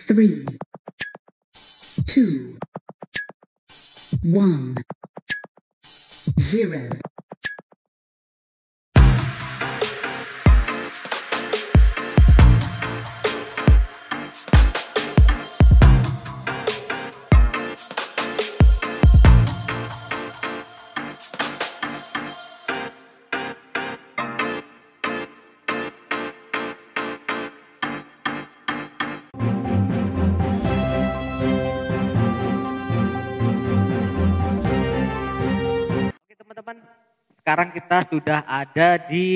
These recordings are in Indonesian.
3, 2, 1, 0. Oke teman-teman, sekarang kita sudah ada di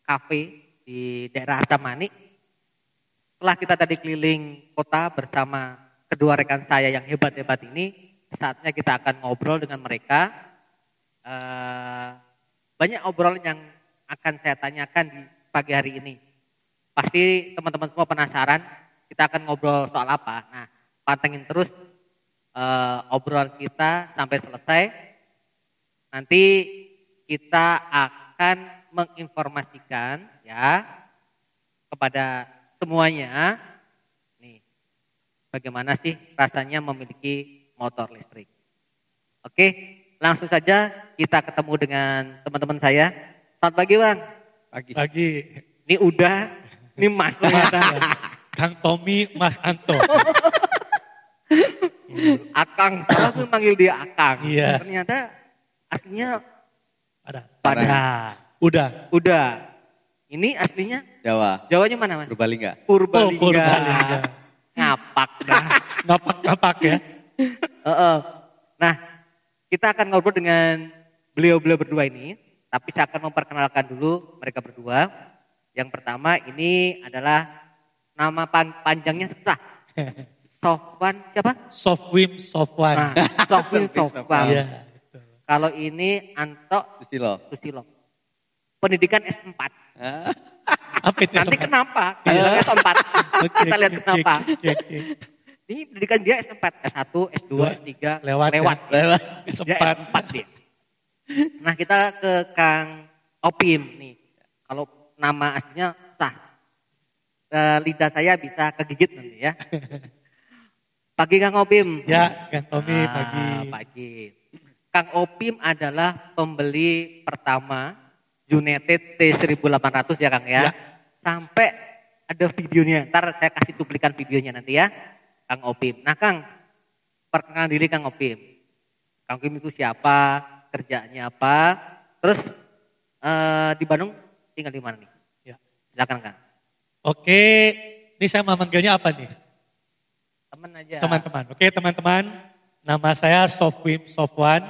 kafe di daerah Asamani. Setelah kita tadi keliling kota bersama kedua rekan saya yang hebat-hebat ini, saatnya kita akan ngobrol dengan mereka. Banyak obrolan yang akan saya tanyakan di pagi hari ini. Pasti teman-teman semua penasaran, kita akan ngobrol soal apa. Nah, pantengin terus obrolan kita sampai selesai. Nanti kita akan menginformasikan ya kepada semuanya nih bagaimana sih rasanya memiliki motor listrik. Oke, langsung saja kita ketemu dengan teman-teman saya. Selamat pagi Bang. Pagi. Ini udah, ini Mas ternyata. Kang Tommy, Mas Anto. Akang, salah gue manggil dia Akang. Iya. Ternyata aslinya Ada. Udah. Ini aslinya Jawa. Jawanya mana Mas? Purbalingga. Purbalingga. Purbalingga. Ngapak dah. Ngapak ya. Nah, kita akan ngobrol dengan beliau-beliau berdua ini. Tapi saya akan memperkenalkan dulu mereka berdua. Yang pertama ini adalah nama panjangnya susah. Sofwan siapa? Sofwim, Sofwan. Nah, Sofwan. Iya. Kalau ini Anto Susilo. Pendidikan S4. Apa itu? Nanti kenapa? S4. Kita lihat kenapa. Oke. Ini pendidikan dia S4, S1, S2, S3 Lewat. S4 dia. Nah, kita ke Kang Opim nih. Kalau nama aslinya sah. Lidah saya bisa kegigit nanti ya. Pagi Kang Opim. Ya, Kang Tommy Pagi. Kang Opim adalah pembeli pertama United T1800 ya Kang ya. Sampai ada videonya. Ntar saya kasih cuplikan videonya nanti ya. Kang Opim. Nah Kang, perkenalkan diri Kang Opim. Kang Opim itu siapa? Kerjaannya apa? Terus di Bandung tinggal di mana nih? Ya. Silakan Kang. Oke, ini saya mau manggilnya apa nih? Teman aja. Teman-teman. Oke teman-teman, nama saya Sofwan.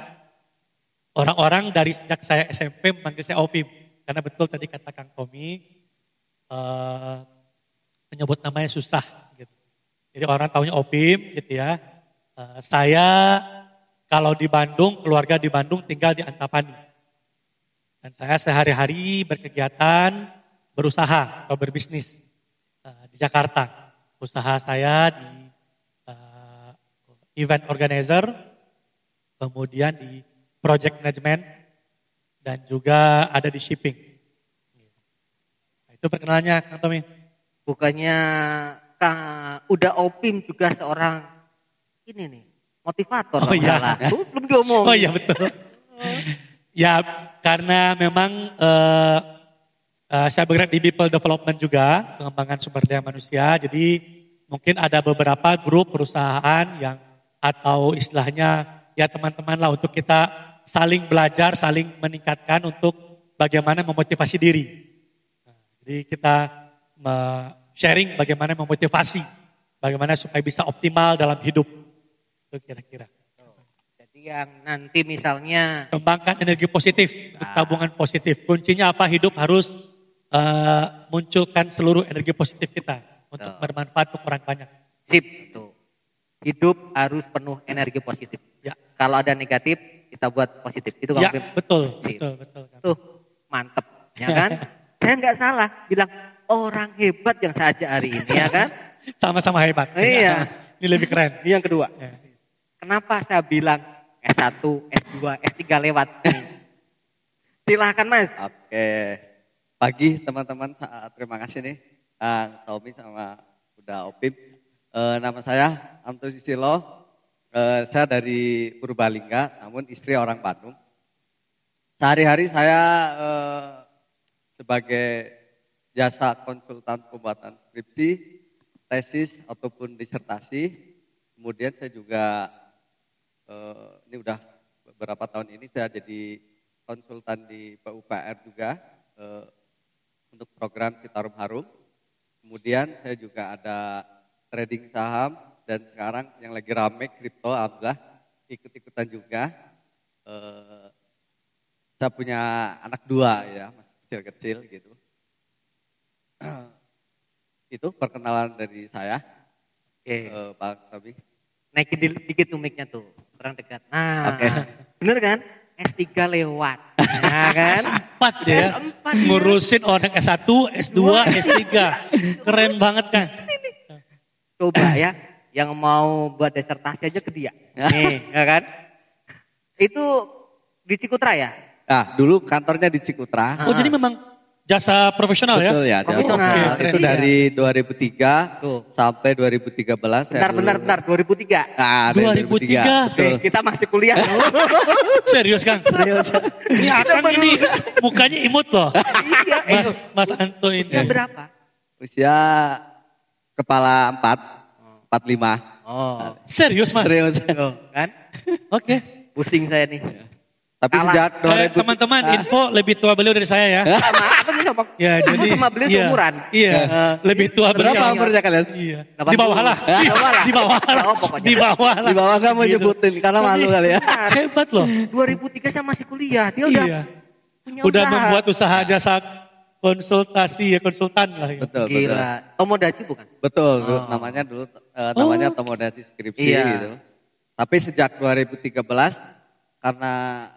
Orang-orang dari sejak saya SMP memanggil saya Opim. Karena betul tadi kata Kang Tommy, menyebut namanya susah. Gitu. Jadi orang taunya Opim gitu ya. Saya kalau di Bandung, keluarga di Bandung tinggal di Antapani. Dan saya sehari-hari berkegiatan, berusaha atau berbisnis di Jakarta. Usaha saya di event organizer, kemudian di project management, dan juga ada di shipping. Nah, itu perkenalannya Kang Tommy. Bukannya Kang udah Opim juga seorang ini nih motivator. Oh iya. Salah. Belum diomong. Oh iya betul. Ya karena memang saya bergerak di people development juga, pengembangan sumber daya manusia. Jadi mungkin ada beberapa grup perusahaan yang atau istilahnya ya teman-teman lah untuk kita saling belajar, saling meningkatkan untuk bagaimana memotivasi diri. Jadi kita sharing bagaimana memotivasi, bagaimana supaya bisa optimal dalam hidup. Itu kira-kira. Jadi yang nanti misalnya Kembangkan energi positif untuk tabungan positif. Kuncinya apa? Hidup harus munculkan seluruh energi positif kita untuk bermanfaat untuk orang banyak. sip tuh. Hidup harus penuh energi positif. Ya. Kalau ada negatif kita buat positif. Itu Ya, Opim. betul. Sip. Betul. Tuh, mantep, ya kan? Saya nggak salah bilang orang hebat yang saya ajak hari ini, ya kan? Sama-sama hebat. Iya. Ini lebih keren. Ini yang kedua. Ya. Kenapa saya bilang S1, S2, S3 lewat? Silahkan Mas. Oke. Pagi teman-teman, terima kasih nih Kang Tommy sama udah opim. Nama saya Anto Susilo. Saya dari Purbalingga, namun istri orang Bandung. Sehari-hari saya sebagai jasa konsultan pembuatan skripsi, tesis ataupun disertasi. Kemudian saya juga ini udah beberapa tahun ini saya jadi konsultan di PUPR juga untuk program Citarum Harum. Kemudian saya juga ada trading saham dan sekarang yang lagi rame kripto, alhamdulillah ikut-ikutan juga. Saya punya anak 2 ya, masih kecil-kecil gitu. Itu perkenalan dari saya, Pak Tobi. Naikin dikit tuh mic-nya tuh, kurang dekat. Nah, Oke. bener kan? S3 lewat, ya kan? S4 ya, S4 ya. ngurusin orang S1, S2, S3. Keren banget kan? Coba ya, yang mau buat disertasi aja ke dia. Nih, ya kan? Itu di Cikutra ya? Nah, dulu kantornya di Cikutra. Oh jadi memang jasa profesional ya? Betul ya, Profesional. jasa Oke, itu keren. dari 2003 Tuh. sampai 2013. saya dulu- Bentar, 2003. Ah, dari 2003. Betul. Kita masih kuliah. Serius Kang? Serius. Ini Akang ini mukanya imut loh. Iya, Mas Anto ini. usia berapa? Usia kepala 45. Oh, Serius Mas? Serius. tuh, kan? Oke. Pusing saya nih. Tapi Kalah. sejak 2000 Teman-teman info lebih tua beliau dari saya ya. Sama, aku sama, Ya, aku sama beliau iya, seumuran. Iya, lebih tua beliau. berapa umurnya kalian? Iya. 80. Di bawah lah. Di bawah lah. Di bawah lah. Oh, pokoknya. Di bawah lah. Di bawah nggak mau Gitu. nyebutin karena malu kali ya. Hebat loh. 2003 saya masih kuliah. Dia udah Iya. punya Udah usaha. membuat usaha jasa konsultasi ya, konsultan lah ya. Betul, betul. Gila. Tomodachi bukan? Betul, Oh. namanya dulu namanya Tomodachi Skripsi Iya. gitu. Tapi sejak 2013 karena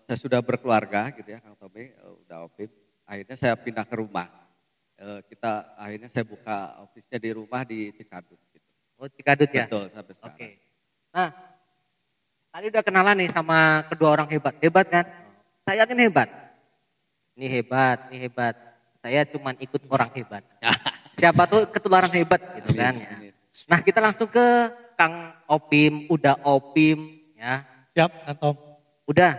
saya sudah berkeluarga gitu ya, Kang Tobi udah opim, akhirnya saya pindah ke rumah. Akhirnya saya buka office-nya di rumah di Cikadut gitu. Oh, Cikadut ya? Betul, sampai Oke. sekarang. Nah, tadi udah kenalan nih sama kedua orang hebat. Hebat kan? Saya yakin hebat. Ini hebat, ini hebat. Saya cuman ikut orang hebat. Siapa tuh ketularan hebat gitu kan ya. Amin. Nah, kita langsung ke Kang Opim, udah Opim ya. Siap, Antom. Udah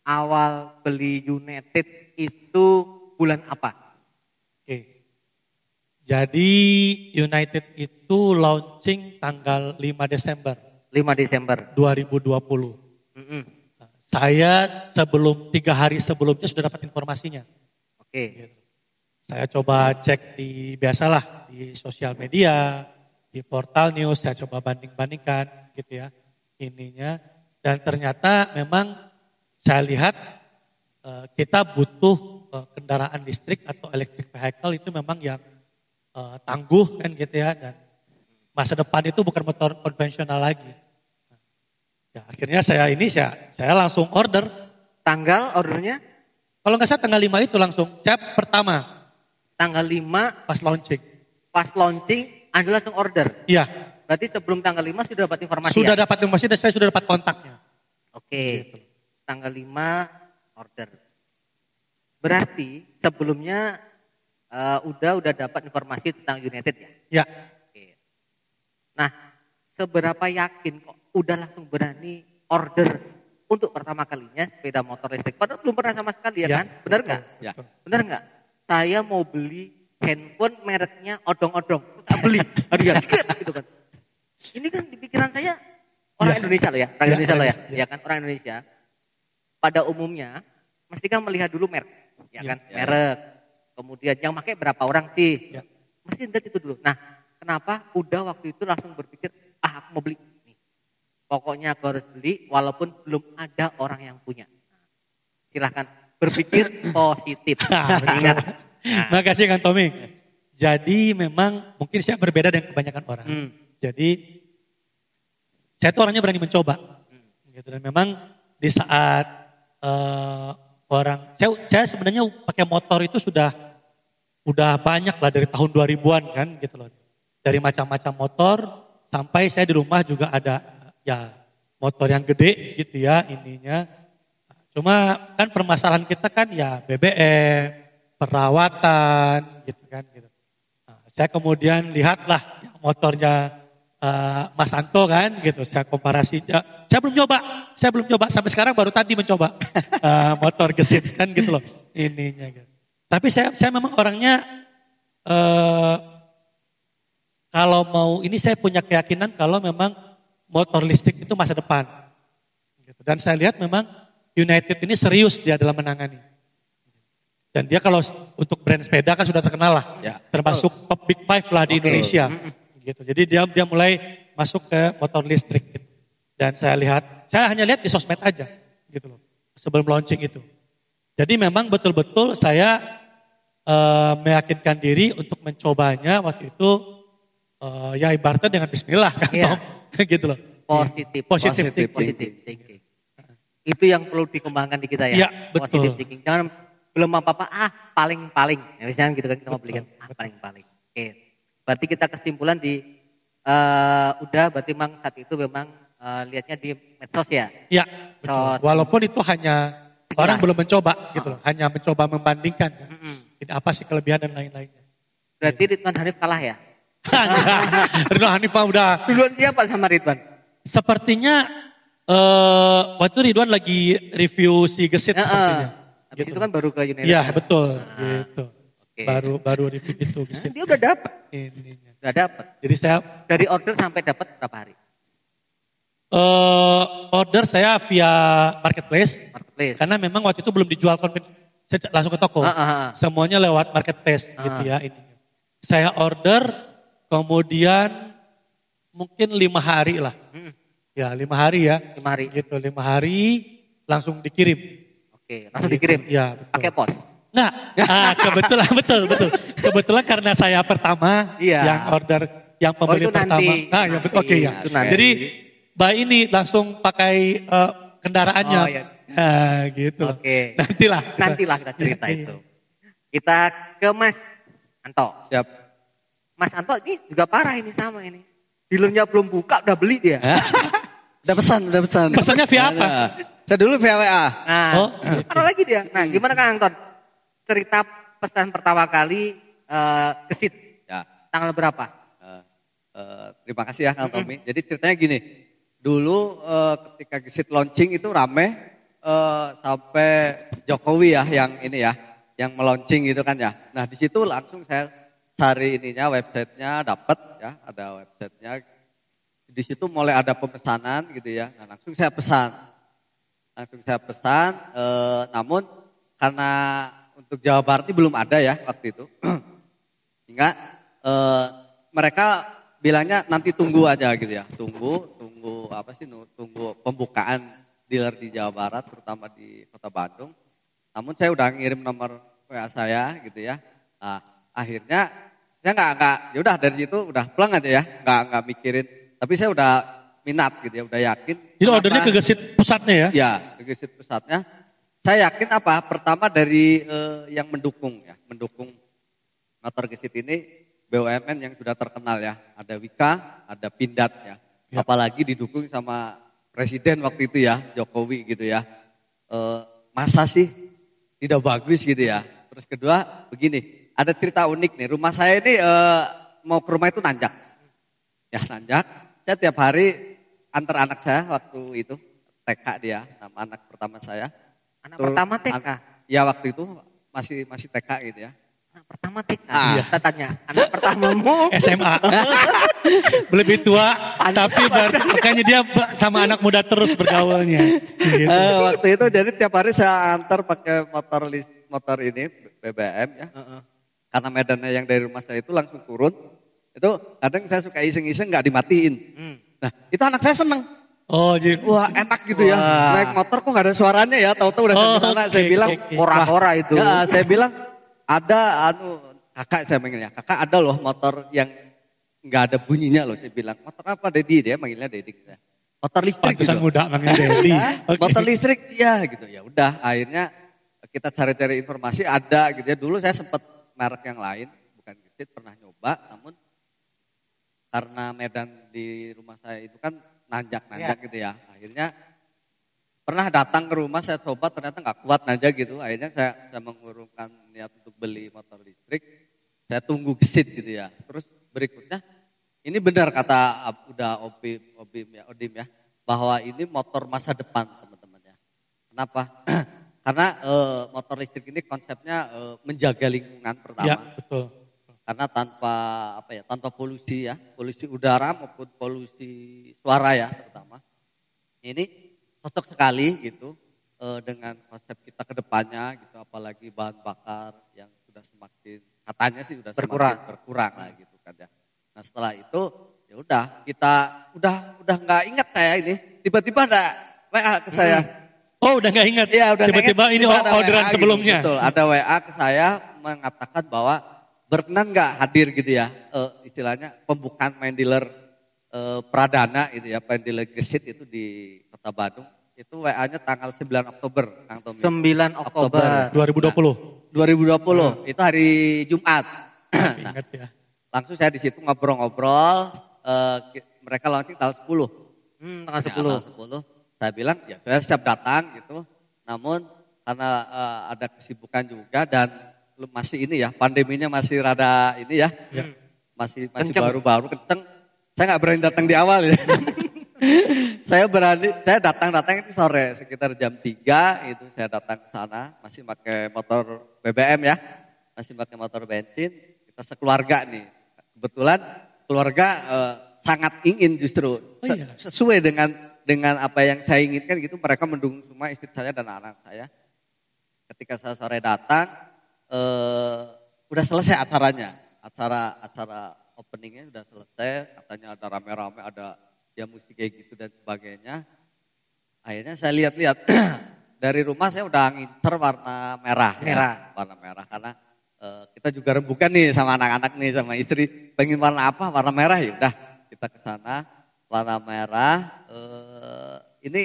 awal beli United itu bulan apa? Oke. Jadi United itu launching tanggal 5 Desember 5 Desember. 2020. Mm-mm. Saya 3 hari sebelumnya sudah dapat informasinya. Oke. Saya coba cek biasalah di sosial media, di portal news, saya coba banding-bandingkan gitu ya ininya. Dan ternyata memang saya lihat kita butuh kendaraan listrik atau electric vehicle itu memang yang tangguh kan gitu ya. Dan masa depan itu bukan motor konvensional lagi. Ya, akhirnya saya langsung order. Tanggal ordernya Kalau nggak salah tanggal 5 itu langsung, saya pertama tanggal 5 pas launching. pas launching Anda langsung order. Iya, Berarti sebelum tanggal 5 sudah dapat informasi sudah ya? dapat informasi dan saya sudah dapat kontaknya. Oke. Tanggal 5 order. Berarti sebelumnya udah dapat informasi tentang United ya? Ya, Oke. Nah, seberapa yakin kok udah langsung berani order untuk pertama kalinya sepeda motor listrik? Padahal belum pernah sama sekali ya, Ya, kan? Benar nggak? Ya. Benar nggak? Saya mau beli handphone mereknya odong-odong, terus saya beli, harga dikit gitu kan. Ini kan di pikiran saya orang Ya. Indonesia loh ya, orang Ya, Indonesia loh ya, Indonesia, ya kan orang Indonesia. Pada umumnya mesti kan melihat dulu merek, ya Ya. kan, merek. Kemudian yang pakai berapa orang sih? Ya. Mesti lihat itu dulu. Nah, kenapa udah waktu itu langsung berpikir, aku mau beli nih. Pokoknya aku harus beli walaupun belum ada orang yang punya. Nah, silahkan berpikir positif. Ingat. Nah, makasih Kang Tommy. Jadi memang mungkin saya berbeda dengan kebanyakan orang. Jadi saya tuh orangnya berani mencoba. Gitu. Dan memang di saat saya sebenarnya pakai motor itu sudah banyak lah dari tahun 2000-an kan gitu loh. Dari macam-macam motor sampai saya di rumah juga ada ya motor yang gede gitu ya ininya. Cuma kan permasalahan kita kan ya BBM, perawatan gitu kan gitu. Nah, Saya kemudian lihatlah motornya Mas Anto kan gitu, saya komparasi. Saya belum coba sampai sekarang baru tadi mencoba motor gesit kan gitu loh ininya. Gitu. Tapi saya memang orangnya kalau mau ini saya punya keyakinan kalau memang motor listrik itu masa depan. Gitu. Dan saya lihat memang United ini serius dia dalam menangani. Dan dia kalau untuk brand sepeda kan sudah terkenal lah, Ya. termasuk top big five lah di Indonesia. Gitu. Jadi dia mulai masuk ke motor listrik. Gitu. Dan saya hanya lihat di sosmed aja, gitu loh, sebelum launching itu. Jadi memang betul-betul saya meyakinkan diri untuk mencobanya waktu itu, ya ibaratnya dengan Bismillah kan, Iya. gitu loh. Positif thinking. thinking. Itu yang perlu dikembangkan di kita ya. Iya, betul. Positif thinking. Jangan belum apa-apa, paling-paling. Ya, misalnya gitu kan kita mau belikan, Betul. paling-paling. Oke. Berarti kita kesimpulan berarti memang saat itu memang lihatnya di medsos ya. Iya, betul. Walaupun itu hanya orang belum mencoba gitu loh, hanya mencoba membandingkan. Ya. Ini apa sih kelebihan dan lain-lainnya. Berarti Ridwan Hanif kalah ya? Ridwan Hanif mah udah. Duluan siapa sama Ridwan? Sepertinya waktu itu Ridwan lagi review si Gesit sepertinya. Habis itu kan baru ke United. Iya betul, gitu. Oke. Baru review itu Gesit. Dia udah dapat. Ininya. Udah dapat. Jadi saya Dari order sampai dapat berapa hari? order saya via marketplace. Marketplace. Karena memang waktu itu belum dijual langsung ke toko. Semuanya lewat marketplace gitu ya ini. Saya order kemudian mungkin 5 hari lah. Ya 5 hari ya. 5 hari. Gitu 5 hari langsung dikirim. Oke, langsung dikirim. Ya betul. Pakai pos. Nah, kebetulan betul. Kebetulan karena saya pertama Iya. yang order, yang pembeli itu pertama. nanti. Nah, ya betul. Oke ya. Itu nanti. Jadi Mbak ini langsung pakai kendaraannya. Oh, iya. Nah, gitu. Oke. Nantilah kita cerita Iya. itu. Kita ke Mas Anto. Siap. Mas Anto ini juga parah ini sama ini. Dealernya belum buka udah beli dia. Udah pesan. Pesannya via apa? Ada. Saya dulu via WA. Nah, Oh, parah lagi dia. Nah, gimana Kang Anton? Cerita pesan pertama kali gesit Ya. tanggal berapa? Terima kasih ya Kang Tommy. Jadi ceritanya gini. Dulu ketika Gesit launching itu rame sampai Jokowi ya yang ini ya, yang meluncing gitu kan ya. Nah di situ langsung saya cari ininya websitenya dapat ya, ada websitenya. Di situ mulai ada pemesanan gitu ya. Nah langsung saya pesan. Namun karena untuk Jawa Barat ini belum ada ya waktu itu. Sehingga mereka bilangnya nanti tunggu aja gitu ya. Tunggu pembukaan dealer di Jawa Barat terutama di Kota Bandung. Namun saya udah ngirim nomor WA saya gitu ya. Nah, akhirnya saya nggak ya udah dari situ udah pulang aja ya, nggak mikirin. Tapi saya udah minat gitu ya, udah yakin. Jadi ordernya ke Gesit pusatnya ya? Ya, ke Gesit pusatnya. Saya yakin apa? Pertama dari yang mendukung motor Gesit ini BUMN yang sudah terkenal ya. Ada Wika, ada Pindad ya. Apalagi didukung sama Presiden waktu itu ya, Jokowi gitu ya. Masa sih tidak bagus gitu ya. Terus kedua begini, ada cerita unik nih. Rumah saya ini mau ke rumah itu nanjak. Ya nanjak. Saya tiap hari antar anak saya waktu itu TK dia, nama anak pertama saya. Anak pertama TK? Ya waktu itu masih TK gitu ya. Anak pertama TK? Kita tanya, anak pertamamu? SMA. Lebih tua, tapi makanya dia sama anak muda terus bergaulnya. Gitu. Waktu itu jadi tiap hari saya antar pakai motor ini BBM ya. Karena medannya yang dari rumah saya itu langsung turun. Itu kadang saya suka iseng-iseng nggak dimatiin. Nah itu anak saya seneng. Oh jadi. Wah enak gitu ya. Naik motor kok nggak ada suaranya ya. Tahu-tahu udah sampai sana. Saya bilang. Ora-ora itu. Ya, saya bilang ada kakak saya manggilnya. Kakak ada loh motor yang nggak ada bunyinya loh. Saya bilang motor apa Dedi? Dia manggilnya Dedi. Motor listrik Pantesan gitu. muda manggil Dedi. Okay. Motor listrik ya gitu ya. Udah akhirnya kita cari-cari informasi ada gitu ya. Dulu saya sempat merek yang lain. Bukan Gesit pernah nyoba. Namun karena medan di rumah saya itu kan nanjak gitu ya. Akhirnya pernah datang ke rumah saya coba ternyata nggak kuat nanjak gitu. Akhirnya saya mengurungkan niat untuk beli motor listrik. Saya tunggu gesit gitu ya. Terus berikutnya, ini benar kata udah Odim ya, bahwa ini motor masa depan teman-teman ya. Kenapa? Karena motor listrik ini konsepnya menjaga lingkungan pertama. Ya, betul. Karena tanpa polusi ya, polusi udara maupun polusi suara ya terutama. Ini cocok sekali gitu dengan konsep kita ke depannya gitu, apalagi bahan bakar yang sudah semakin katanya sih sudah semakin berkurang lah gitu kan ya. Nah setelah itu ya udah kita udah nggak ingat saya ini tiba-tiba ada WA ke saya. Oh udah nggak ingat? Iya udah tiba-tiba ini orderan sebelumnya. Gitu, betul, ada WA ke saya mengatakan bahwa berkenan nggak hadir gitu ya, istilahnya pembukaan main dealer Pradana itu ya, main dealer gesit itu di Kota Bandung. Itu WA-nya tanggal 9 Oktober, Kang Tommy. 9 Oktober 2020. 2020, itu hari Jumat. Nah, Ingat ya. langsung saya di situ ngobrol-ngobrol, mereka launching tanggal 10. Tanggal 10. Ya, tanggal 10. Saya bilang ya saya siap datang gitu. Namun karena ada kesibukan juga dan masih ini ya, pandeminya masih rada ini ya. Masih baru-baru kenceng. Saya nggak berani datang di awal ya. saya datang itu sore sekitar jam 3 itu saya datang ke sana, masih pakai motor BBM ya. Masih pakai motor bensin, kita sekeluarga nih. Kebetulan keluarga sangat ingin justru sesuai dengan apa yang saya inginkan gitu, mereka mendukung semua istri saya dan anak saya. Ketika saya sore datang, udah selesai acaranya, acara openingnya udah selesai, katanya ada rame-rame, ada ya musik kayak gitu dan sebagainya. Akhirnya saya lihat-lihat dari rumah saya udah nginter warna merah. Ya, warna merah karena kita juga rembukan nih sama anak-anak nih sama istri, pengen warna apa? Warna merah ya udah kita ke sana warna merah. Ini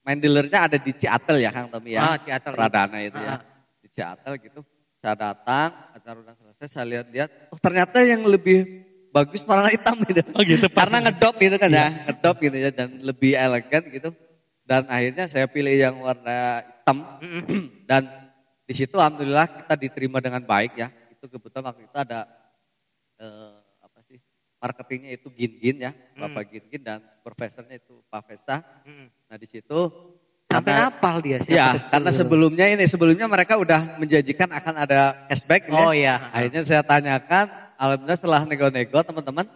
main dealernya ada di Ciatel ya Kang Tommy ya, Pradana itu ya, di Ciatel gitu. Saya datang, acara udah selesai, saya lihat-lihat, oh ternyata yang lebih bagus warna hitam gitu. Oh gitu. Karena ngedop gitu kan ya, ngedop gitu ya dan lebih elegan gitu. Dan akhirnya saya pilih yang warna hitam dan di situ alhamdulillah kita diterima dengan baik ya. Itu kebetulan waktu itu ada marketingnya itu Gin ya, Bapak Gin dan profesornya itu Pak Fesa. Nah di situ sampai hafal dia sih. Ya, karena sebelumnya mereka udah menjanjikan akan ada cashback. Oh ya. Akhirnya saya tanyakan, alhamdulillah setelah nego-nego teman-teman,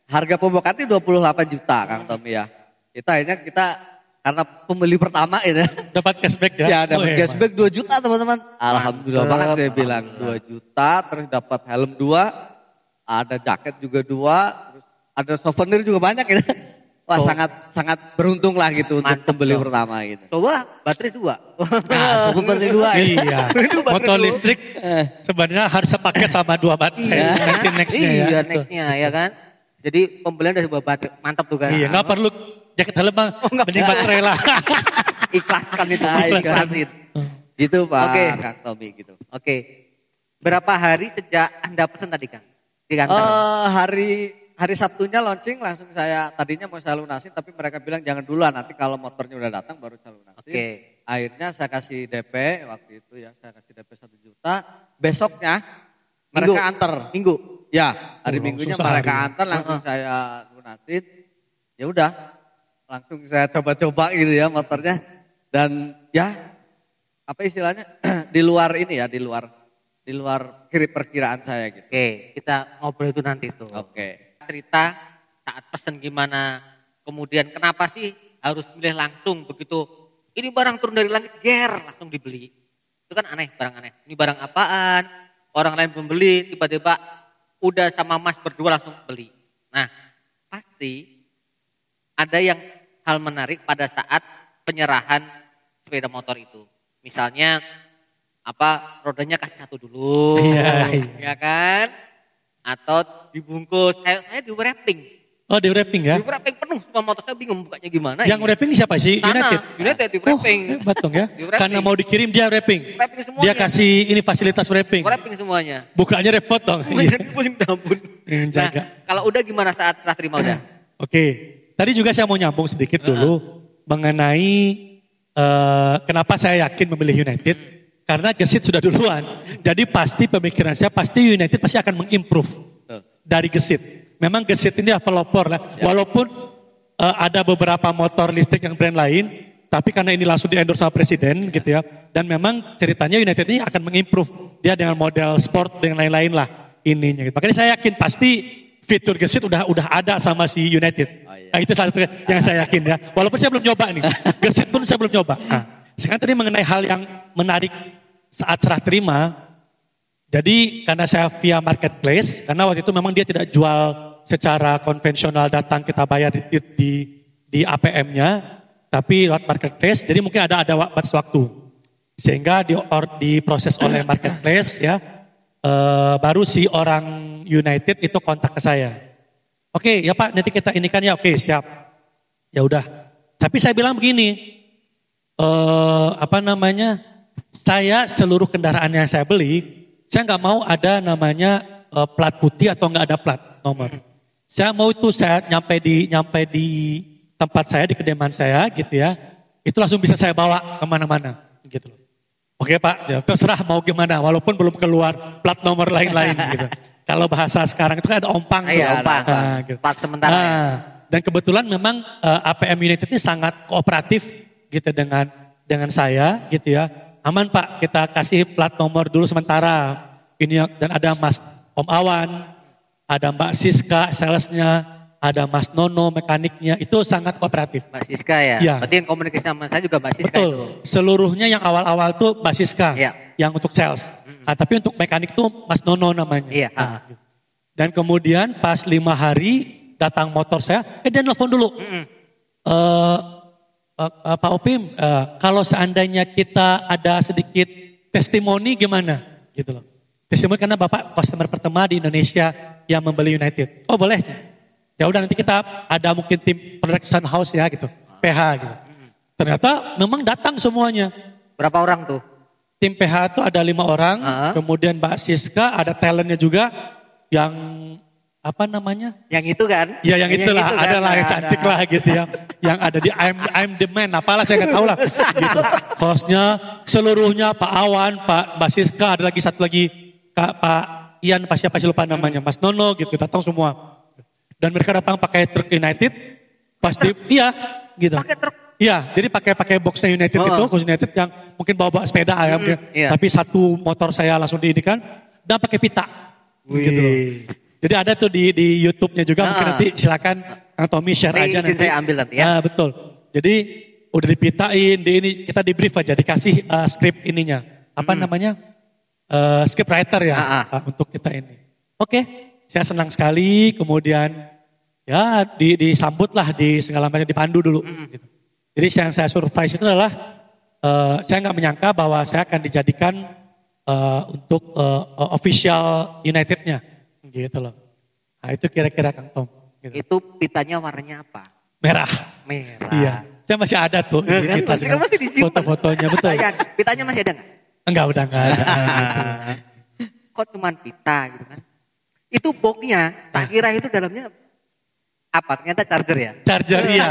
harga pembukaan itu 28 juta Kang Tommy ya. Kita karena pembeli pertama itu dapat cashback ya? Ya dapat cashback 2 juta teman-teman. Alhamdulillah banget saya bilang 2 juta, terus dapat helm 2, ada jaket juga 2, terus ada souvenir juga banyak gitu. Wah sangat beruntung lah gitu untuk pembeli pertama gitu. Coba baterai 2. Coba baterai 2 Iya. Motor listrik sebenarnya harus sepaket sama 2 baterai. Nanti nextnya ya. Iya nextnya ya kan. Jadi pembelian dari 2 baterai mantap tuh kan. Iya nggak perlu jaket helm bang. Mending baterai lah. Ikhlaskan itu. Ikhlasin. Gitu Pak Kang Tommy gitu. Oke. Berapa hari sejak Anda pesan tadi Kang? Di kantor? Hari Sabtunya launching langsung tadinya mau saya lunasin tapi mereka bilang jangan dulu nanti kalau motornya udah datang baru saya lunasin. Akhirnya saya kasih DP waktu itu ya, saya kasih DP 1 juta. Besoknya mereka antar. Minggu? Ya, hari Minggunya mereka antar langsung saya lunasin. Ya udah, langsung saya coba-coba gitu ya motornya. Dan ya apa istilahnya di luar ini ya, di luar perkiraan saya gitu. Oke, kita ngobrol itu nanti tuh. Oke. Cerita saat pesen gimana, kemudian kenapa sih harus milih langsung begitu, ini barang turun dari langit, langsung dibeli. Itu kan aneh, barang aneh. Ini barang apaan, orang lain belum beli, tiba-tiba udah sama mas berdua langsung beli. Nah, pasti ada yang hal menarik pada saat penyerahan sepeda motor itu. Misalnya, rodanya kasih 1 dulu, ya kan? Atau dibungkus, saya di wrapping. Oh di wrapping ya? Di wrapping penuh, semua motor saya bingung bukanya gimana. Yang wrapping siapa sih? United di wrapping. Hebat dong ya, karena mau dikirim dia wrapping. Dia kasih ini fasilitas wrapping. Wrapping semuanya. Bukanya repot dong. Nah, kalau udah gimana saat setelah terima udah? Oke, tadi juga saya mau nyambung sedikit dulu mengenai kenapa saya yakin memilih United. Karena Gesit sudah duluan. Jadi pasti pemikiran saya, pasti United pasti akan mengimprove dari Gesit. Memang Gesit ini adalah pelopor lah. Walaupun ada beberapa motor listrik yang brand lain, tapi karena ini langsung di-endorse sama presiden gitu ya. Dan memang ceritanya United ini akan mengimprove. Dia dengan model sport dengan lain-lain lah ininya. Gitu. Makanya saya yakin pasti fitur Gesit udah ada sama si United. Nah, itu salah satu yang saya yakin ya. Walaupun saya belum nyoba nih. Gesit pun saya belum nyoba. Nah, sekarang tadi mengenai hal yang menarik saat serah terima. Jadi karena saya via marketplace, karena waktu itu memang dia tidak jual secara konvensional, datang kita bayar di APM-nya, tapi lewat marketplace. Jadi mungkin ada batas waktu, sehingga diproses oleh marketplace ya. Baru si orang United itu kontak ke saya. Oke ya Pak, nanti kita ini kan ya, oke siap. Ya udah. Tapi saya bilang begini, saya seluruh kendaraan yang saya beli, saya nggak mau ada namanya plat putih atau nggak ada plat nomor. Saya mau itu saya nyampe di tempat saya, di kediaman saya gitu ya, itu langsung bisa saya bawa kemana-mana gitu loh. Oke Pak, ya, terserah mau gimana, walaupun belum keluar plat nomor lain-lain gitu. Kalau bahasa sekarang itu kan ada ompang. Iya, ompang. Gitu. Plat sementara. Dan kebetulan memang APM United ini sangat kooperatif gitu dengan saya gitu ya. Aman Pak, kita kasih plat nomor dulu sementara. Ini dan ada Mas Om Awan, ada Mbak Siska salesnya, ada Mas Nono mekaniknya, itu sangat kooperatif. Mbak Siska ya? Iya. Berarti yang komunikasi sama saya juga Mbak Siska. Betul. Itu. Seluruhnya yang awal-awal tuh Mbak Siska, Iya. yang untuk sales. Nah, tapi untuk mekanik tuh Mas Nono namanya. Iya. Nah, dan kemudian pas 5 hari datang motor saya, dia nelfon dulu. Pak Opim, kalau seandainya kita ada sedikit testimoni gimana? Gitu loh. Testimoni karena Bapak customer pertama di Indonesia yang membeli United. Oh boleh. Ya udah nanti kita ada mungkin tim production house ya gitu, PH gitu. Ternyata memang datang semuanya. Berapa orang tuh? Tim PH itu ada 5 orang, kemudian Mbak Siska ada talentnya juga yang apa namanya? Yang itu kan? Ya yang itulah, itu kan? ada lah yang cantik lah gitu ya. Yang ada di I'm the man, apalah saya nggak tahu lah. Gitu. Hostnya seluruhnya Pak Awan, Mbak Siska, ada lagi satu lagi Pak Ian, siapa sih lupa namanya, Mas Nono gitu, datang semua. Dan mereka datang pakai truk United, pasti iya gitu. Pakai truk? Iya, jadi pakai boxnya United itu, khusus United yang mungkin bawa sepeda ya mungkin. Iya. Tapi satu motor saya langsung diinikan dan pakai pita. Gitu loh. Jadi ada tuh di YouTube-nya juga, mungkin nanti silakan Kang Tommy share aja nanti. Saya ambil nanti ya. Nah, betul. Jadi udah dipitain, kita di brief aja, dikasih script ininya. Apa namanya? Script writer ya untuk kita ini. Oke, saya senang sekali. Kemudian ya disambut lah di segala macam, dipandu dulu. Gitu. Jadi yang saya surprise itu adalah saya nggak menyangka bahwa saya akan dijadikan untuk official United-nya, gitu loh. Nah itu kira-kira Kang Tom. Gitu. Itu pitanya warnanya apa? Merah. Merah. Iya, saya masih ada tuh. Kan, Pita masih, masih disimpan. foto-fotonya betul. Pitanya masih ada nggak? Enggak, udah enggak ada. Kok cuman pita gitu kan? Itu boxnya, tak kira itu dalamnya apa? Ternyata charger ya? Charger iya.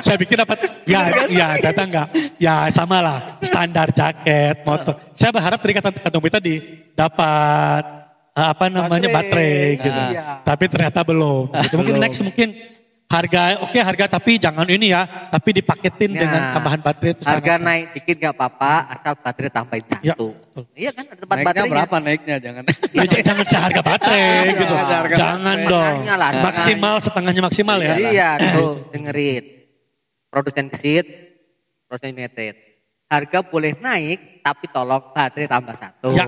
Saya pikir dapat, ya data enggak. Ya sama lah, standar jaket, motor. Saya berharap dari kantong pita dapat baterai gitu. Tapi ternyata belum. Gitu. Mungkin next harga tapi jangan ini ya, tapi dipaketin dengan tambahan baterai itu harga naik dikit gak apa-apa, asal baterai tambahin satu. Ya, iya kan ada tempat Naiknya baterainya. berapa naiknya? Jangan. jangan seharga baterai gitu. Jangan dong. Setengahnya lah, Maksimal, setengahnya maksimal ya. Iya, tuh dengerin. Produsen Gesit, produsen United. Harga boleh naik, tapi tolong baterai tambah satu. Ya.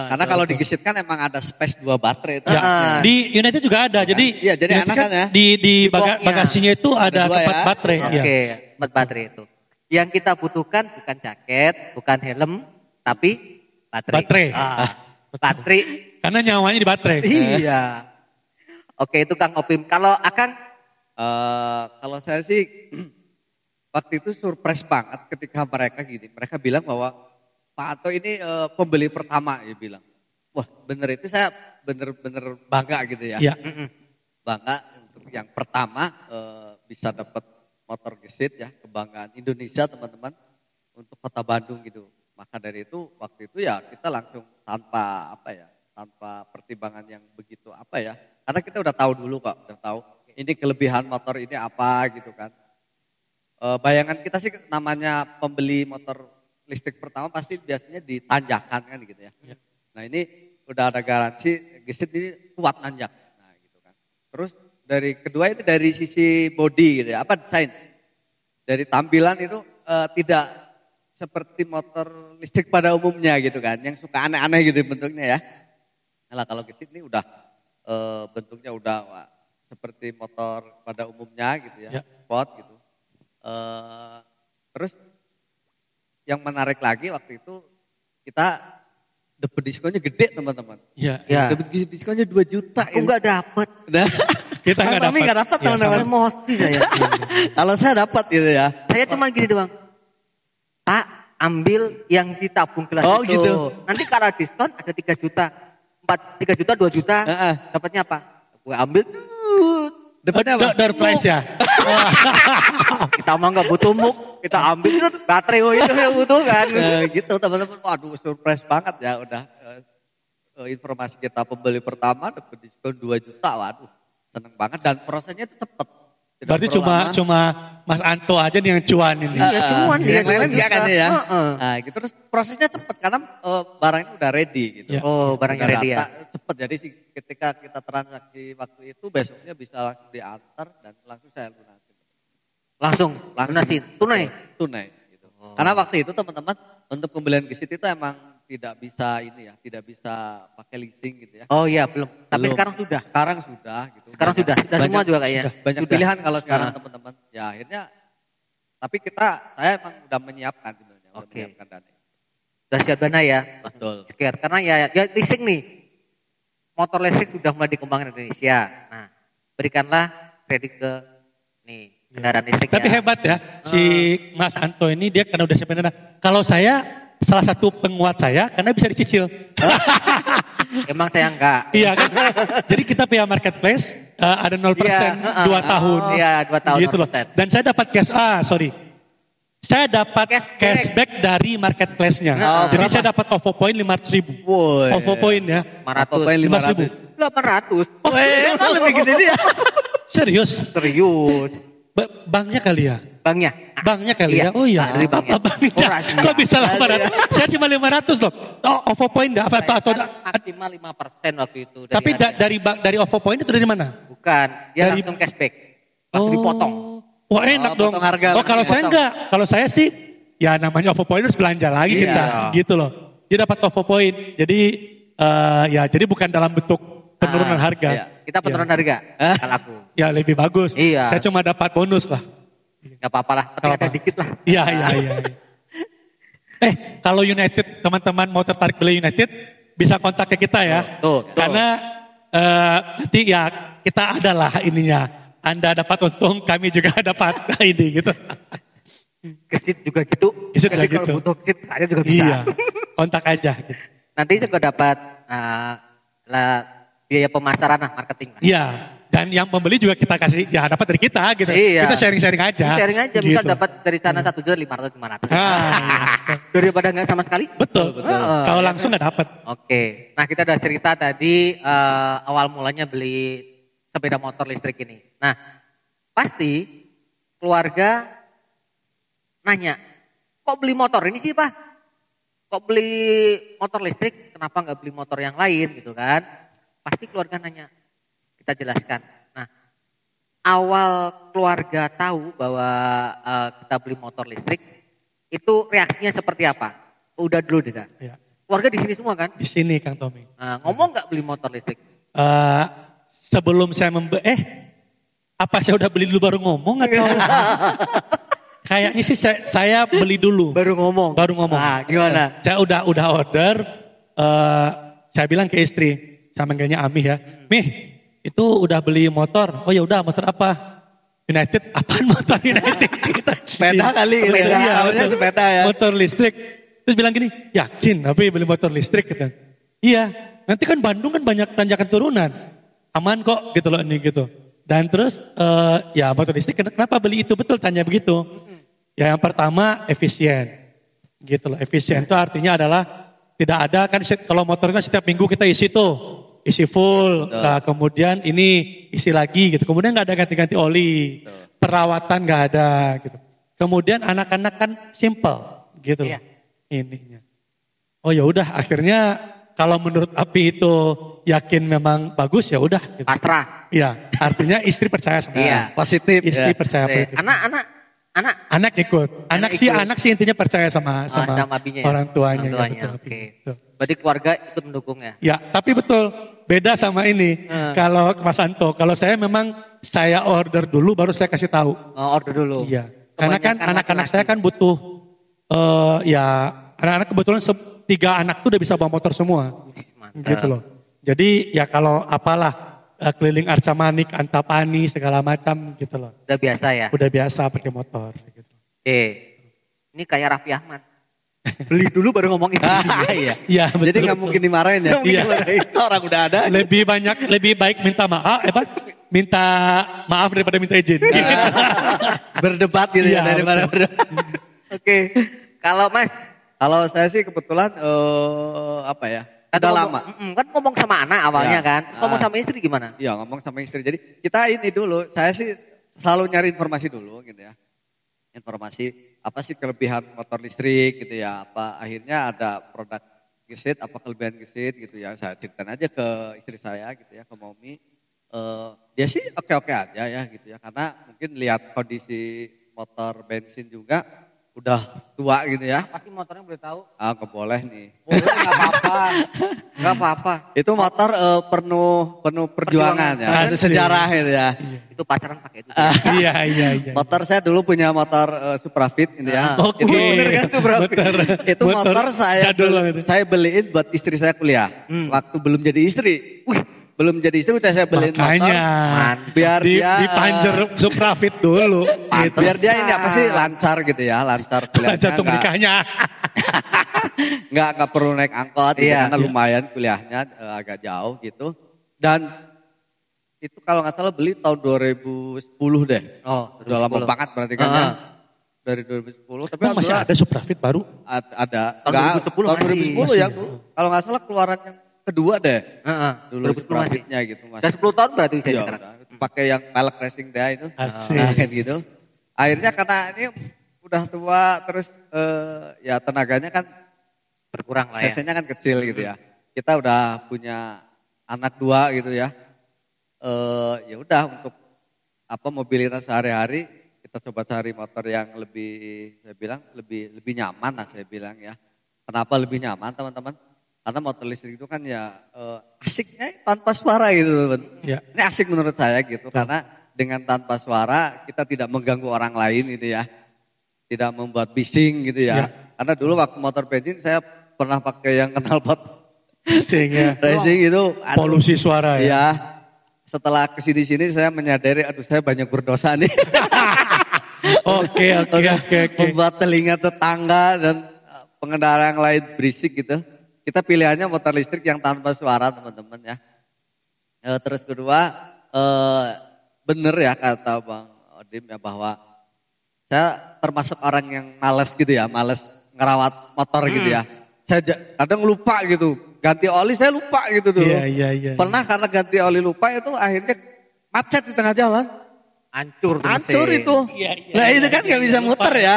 Karena kalau di Gesit kan emang ada space 2 baterai itu. Ya. Di United juga ada. Jadi Iya, jadi United enakan ya. Di bagasinya itu ada dua tempat ya. baterai. Oke, Ya. tempat baterai itu. Yang kita butuhkan bukan jaket, bukan helm, tapi baterai. Baterai. Karena nyawanya di baterai. Iya. Oke, itu Kang Opim. Kalau Akang? Kalau saya sih waktu itu surprise banget ketika mereka bilang bahwa Pak Ato ini pembeli pertama, ya bilang. Wah bener, itu saya bener-bener bangga gitu ya. Iya. Bangga untuk yang pertama bisa dapat motor Gesit ya, kebanggaan Indonesia teman-teman untuk Kota Bandung gitu. Maka dari itu waktu itu ya kita langsung tanpa pertimbangan yang begitu karena kita udah tahu dulu kok, udah tahu ini kelebihan motor ini apa gitu kan. Bayangan kita sih namanya pembeli motor listrik pertama pasti biasanya ditanjakan kan gitu ya. Nah ini udah ada garansi gesit ini kuat nanjak. Nah gitu kan. Terus dari kedua itu dari sisi body gitu ya, desain. Dari tampilan itu tidak seperti motor listrik pada umumnya gitu kan, yang suka aneh-aneh gitu bentuknya ya. Nah kalau gesit ini udah bentuknya udah seperti motor pada umumnya gitu ya, sport gitu. Terus yang menarik lagi waktu itu kita dapat diskonnya gede teman-teman. Iya. Dapat diskonnya 2 juta. Aku nggak dapet. Nah, Kita nggak dapat teman-teman. Emosi saya. Kalau saya dapat gitu ya. Saya cuma gini doang. Pak, ambil yang ditabung gelas Oh, itu. gitu. Nanti kalau diskon ada 3 juta. 3 juta, 2 juta. Dapatnya apa? Gue ambil. Dapatnya apa? Door prize ya. Kita mah nggak butuh muk. Kita ambil baterai itu yang butuh kan. Gitu teman-teman. Waduh surprise banget ya udah. Informasi kita pembeli pertama dapat diskon 2 juta. Waduh seneng banget dan prosesnya itu cepet. Berarti cuma Mas Anto aja nih yang cuan ini. Iya cuman dia yang lain enggak kan ya. Heeh. Nah gitu terus prosesnya cepet karena barangnya udah ready gitu. Ya. Oh barangnya Udah ready ya. cepet jadi ketika kita transaksi waktu itu besoknya bisa langsung diantar dan langsung saya lunasin. Langsung lunasin, tunai. Tunai gitu. Karena waktu itu teman-teman untuk pembelian gesit itu emang tidak bisa pakai leasing gitu ya. Oh iya belum. Tapi Belum. sekarang sudah. Sekarang sudah gitu. Sekarang sudah semua juga kayaknya. Banyak Sudah. pilihan kalau sekarang teman-teman. Ya akhirnya tapi saya emang udah menyiapkan sebenarnya, udah Oke. menyiapkan dana. Sudah siap dana ya. Betul. Sekian. Karena ya leasing nih. Motor listrik sudah mulai dikembangkan di Indonesia. Nah, berikanlah kredit ke kendaraan listrik. Tapi hebat ya, si Mas Anto ini dia karena udah siapin dana. Kalau saya salah satu penguat saya karena bisa dicicil. Emang saya enggak. Iya kan? Jadi kita punya marketplace ada 0% 2 tahun. Iya, 2 tahun. Gitu loh. 0%. Dan saya dapat saya dapat cashback dari marketplace-nya. Jadi saya dapat OVO point 500.000. Woi. OVO point ya. 500. 800. Weh, kan lebih gede dia. Serius? Serius. Banknya kali ya? Banknya kali ya? Oh iya. Dari banknya. Apa banknya? Oh, rahasia. Kok bisa 800? Saya cuma 500 loh. Oh, OVO point enggak apa atau maksimal 5% waktu itu. tapi dari OVO point itu dari mana? Bukan, dia Dari- langsung cashback. Langsung dipotong. Wah enak dong. potong harga Oh kalau langsung saya potong. enggak. Kalau saya sih ya namanya OVO point harus belanja lagi Iya. kita. Gitu loh. Dia dapat OVO point. Jadi jadi bukan dalam bentuk penurunan harga. iya. Kita penurunan harga. Kalau aku. Ya lebih bagus. Iya. Saya cuma dapat bonus lah. Gak apa-apa lah, tapi Gak ada apa. dikit lah. Iya. Kalau United, teman-teman mau tertarik beli United, bisa kontak ke kita ya. Tuh. Karena nanti ya kita adalah ininya. Anda dapat untung, kami juga dapat ini gitu. Gesit juga gitu. Gesit Jadi juga kalau gitu. butuh gesit, saya juga bisa. Iya, kontak aja. Gitu. Nanti juga dapat biaya pemasaran lah, marketing. Lah. Iya, dan yang pembeli juga kita kasih, ya dapat dari kita gitu. Iya. Kita sharing-sharing aja. Sharing aja, misal Gitu. dapat dari sana 1.500.500. Ah, Daripada nggak sama sekali. betul. Kalau langsung nggak dapat. Oke, nah kita udah cerita tadi awal mulanya beli sepeda motor listrik ini. Nah, pasti keluarga nanya, kok beli motor ini sih Pak? Kok beli motor listrik, kenapa nggak beli motor yang lain gitu kan? Pasti keluarga nanya, kita jelaskan. Nah, awal keluarga tahu bahwa kita beli motor listrik, itu reaksinya seperti apa? Udah dulu deh. Ya. Keluarga di sini semua kan? Di sini Kang Tommy. Nah, ngomong nggak beli motor listrik? Sebelum saya apa saya udah beli dulu baru ngomong atau? Kayaknya sih saya beli dulu. Baru ngomong. Nah, gimana? Saya udah order. Saya bilang ke istri, saya manggilnya Ami ya. Mih, itu udah beli motor. Oh ya udah, motor apa? United. Apaan motor United? Sepeda kali gitu ya. Iya, Tahunya motor- sepeda ya. Motor listrik. Terus bilang gini, yakin tapi beli motor listrik gitu. Iya, nanti kan Bandung kan banyak tanjakan turunan. Aman kok gitu loh ini gitu. Dan terus ya motor listrik kenapa beli itu betul tanya begitu. Ya yang pertama efisien. Gitu loh. Efisien itu artinya adalah tidak ada kan kalau motor kan setiap minggu kita isi tuh, isi full. Nah, kemudian ini isi lagi gitu. Kemudian nggak ada ganti-ganti oli, perawatan nggak ada gitu. Kemudian anak-anak kan simple gitu loh ininya. Oh ya udah akhirnya kalau menurut Api itu yakin memang bagus ya udah. Gitu. Pasrah. Iya, artinya istri percaya sama saya. Positif. Istri percaya. Anak ikut. Anak sih intinya percaya sama abinya, orang tuanya. Ya, betul, Oke. Berarti keluarga ikut mendukung ya? Ya, tapi betul beda sama ini. Kalau Mas Anto, kalau saya memang saya order dulu baru saya kasih tahu. Oh, order dulu. Iya. Karena kan anak-anak saya kan butuh anak-anak kebetulan 3 anak tuh udah bisa bawa motor semua. Mantap. Gitu loh. Jadi ya kalau apalah keliling Arca Manik, Antapani segala macam gitu loh. Udah biasa ya? Udah biasa pakai motor gitu. Oke. Ini kayak Raffi Ahmad. Beli dulu baru ngomong istri. Iya. Iya, betul. Jadi nggak mungkin dimarahin ya. Iya. Orang udah ada. Lebih baik minta maaf, minta maaf daripada minta izin. Berdebat gitu ya Iya, daripada berdebat. Oke. Kalau Mas, Kalau saya sih kebetulan apa ya? Udah lama. Kan ngomong sama anak awalnya Ya. kan. Terus ngomong sama istri gimana? Iya ngomong sama istri. Jadi kita ini dulu, saya sih selalu nyari informasi dulu gitu ya. Informasi apa sih kelebihan motor listrik gitu ya. Apa akhirnya ada produk gesit, apa kelebihan gesit gitu ya. Saya ceritain aja ke istri saya gitu ya, ke Momi. Dia sih oke-oke aja ya gitu ya. Karena mungkin lihat kondisi motor bensin juga udah tua gitu ya. Pasti motornya boleh tahu. Nggak boleh nih. Boleh, nggak apa-apa. Nggak apa-apa. Itu motor penuh perjuangan ya, Asik. sejarah itu ya. Itu pacaran pakai itu. Iya. Motor saya dulu punya motor Suprafit ini ya. Oke. Itu motor jadul banget. saya beliin buat istri saya kuliah. Waktu belum jadi istri. Belum jadi istri saya beliin Makanya motor. Biar dia dipanjer Suprafit dulu. Gitu. biar dia ini apa sih lancar gitu ya, lancar kuliahnya. Jatuh menikahnya. Nggak perlu naik angkot gitu, Iya. karena lumayan kuliahnya agak jauh gitu. Dan itu kalau nggak salah beli tahun 2010 deh. Oh, Udah lama banget berarti kan ya. Dari 2010. Tapi Emang masih ada Suprafit baru? ada. Tahun Nggak, 2010 tahun masih. 2010 ya. Kalau nggak salah keluaran yang kedua deh. Dulu 2010 masih. Suprafitnya gitu. Udah 10 tahun berarti usia Iya, sekarang. udah. Pakai yang pelek racing dia itu. Asik. Nah, kayak gitu. Akhirnya karena ini udah tua terus ya tenaganya kan Berkurang lah ya. cc-nya kan kecil gitu ya. Kita udah punya anak 2 gitu ya. Ya udah untuk apa mobilitas sehari-hari kita coba cari motor yang lebih saya bilang lebih nyaman lah saya bilang ya. Kenapa lebih nyaman teman-teman? Karena motor listrik itu kan ya asiknya tanpa suara gitu teman. Ya. Ini asik menurut saya gitu karena dengan tanpa suara kita tidak mengganggu orang lain gitu ya. Tidak membuat bising gitu ya. Karena dulu waktu motor bensin saya pernah pakai yang knalpot Sehingga racing itu aduh, polusi suara ya. ya. Setelah kesini-sini saya menyadari aduh saya banyak berdosa nih. Oke. Membuat telinga tetangga dan pengendara yang lain berisik gitu. Kita pilihannya motor listrik yang tanpa suara teman-teman ya. Terus kedua bener ya kata Bang Odim ya bahwa saya termasuk orang yang males gitu ya, males ngerawat motor gitu ya. Saya kadang lupa gitu, ganti oli saya lupa gitu dulu. Iya. Pernah karena ganti oli lupa itu akhirnya macet di tengah jalan. Hancur tuh Hancur mesin. itu. Iya, Nah itu kan gak bisa muter ya.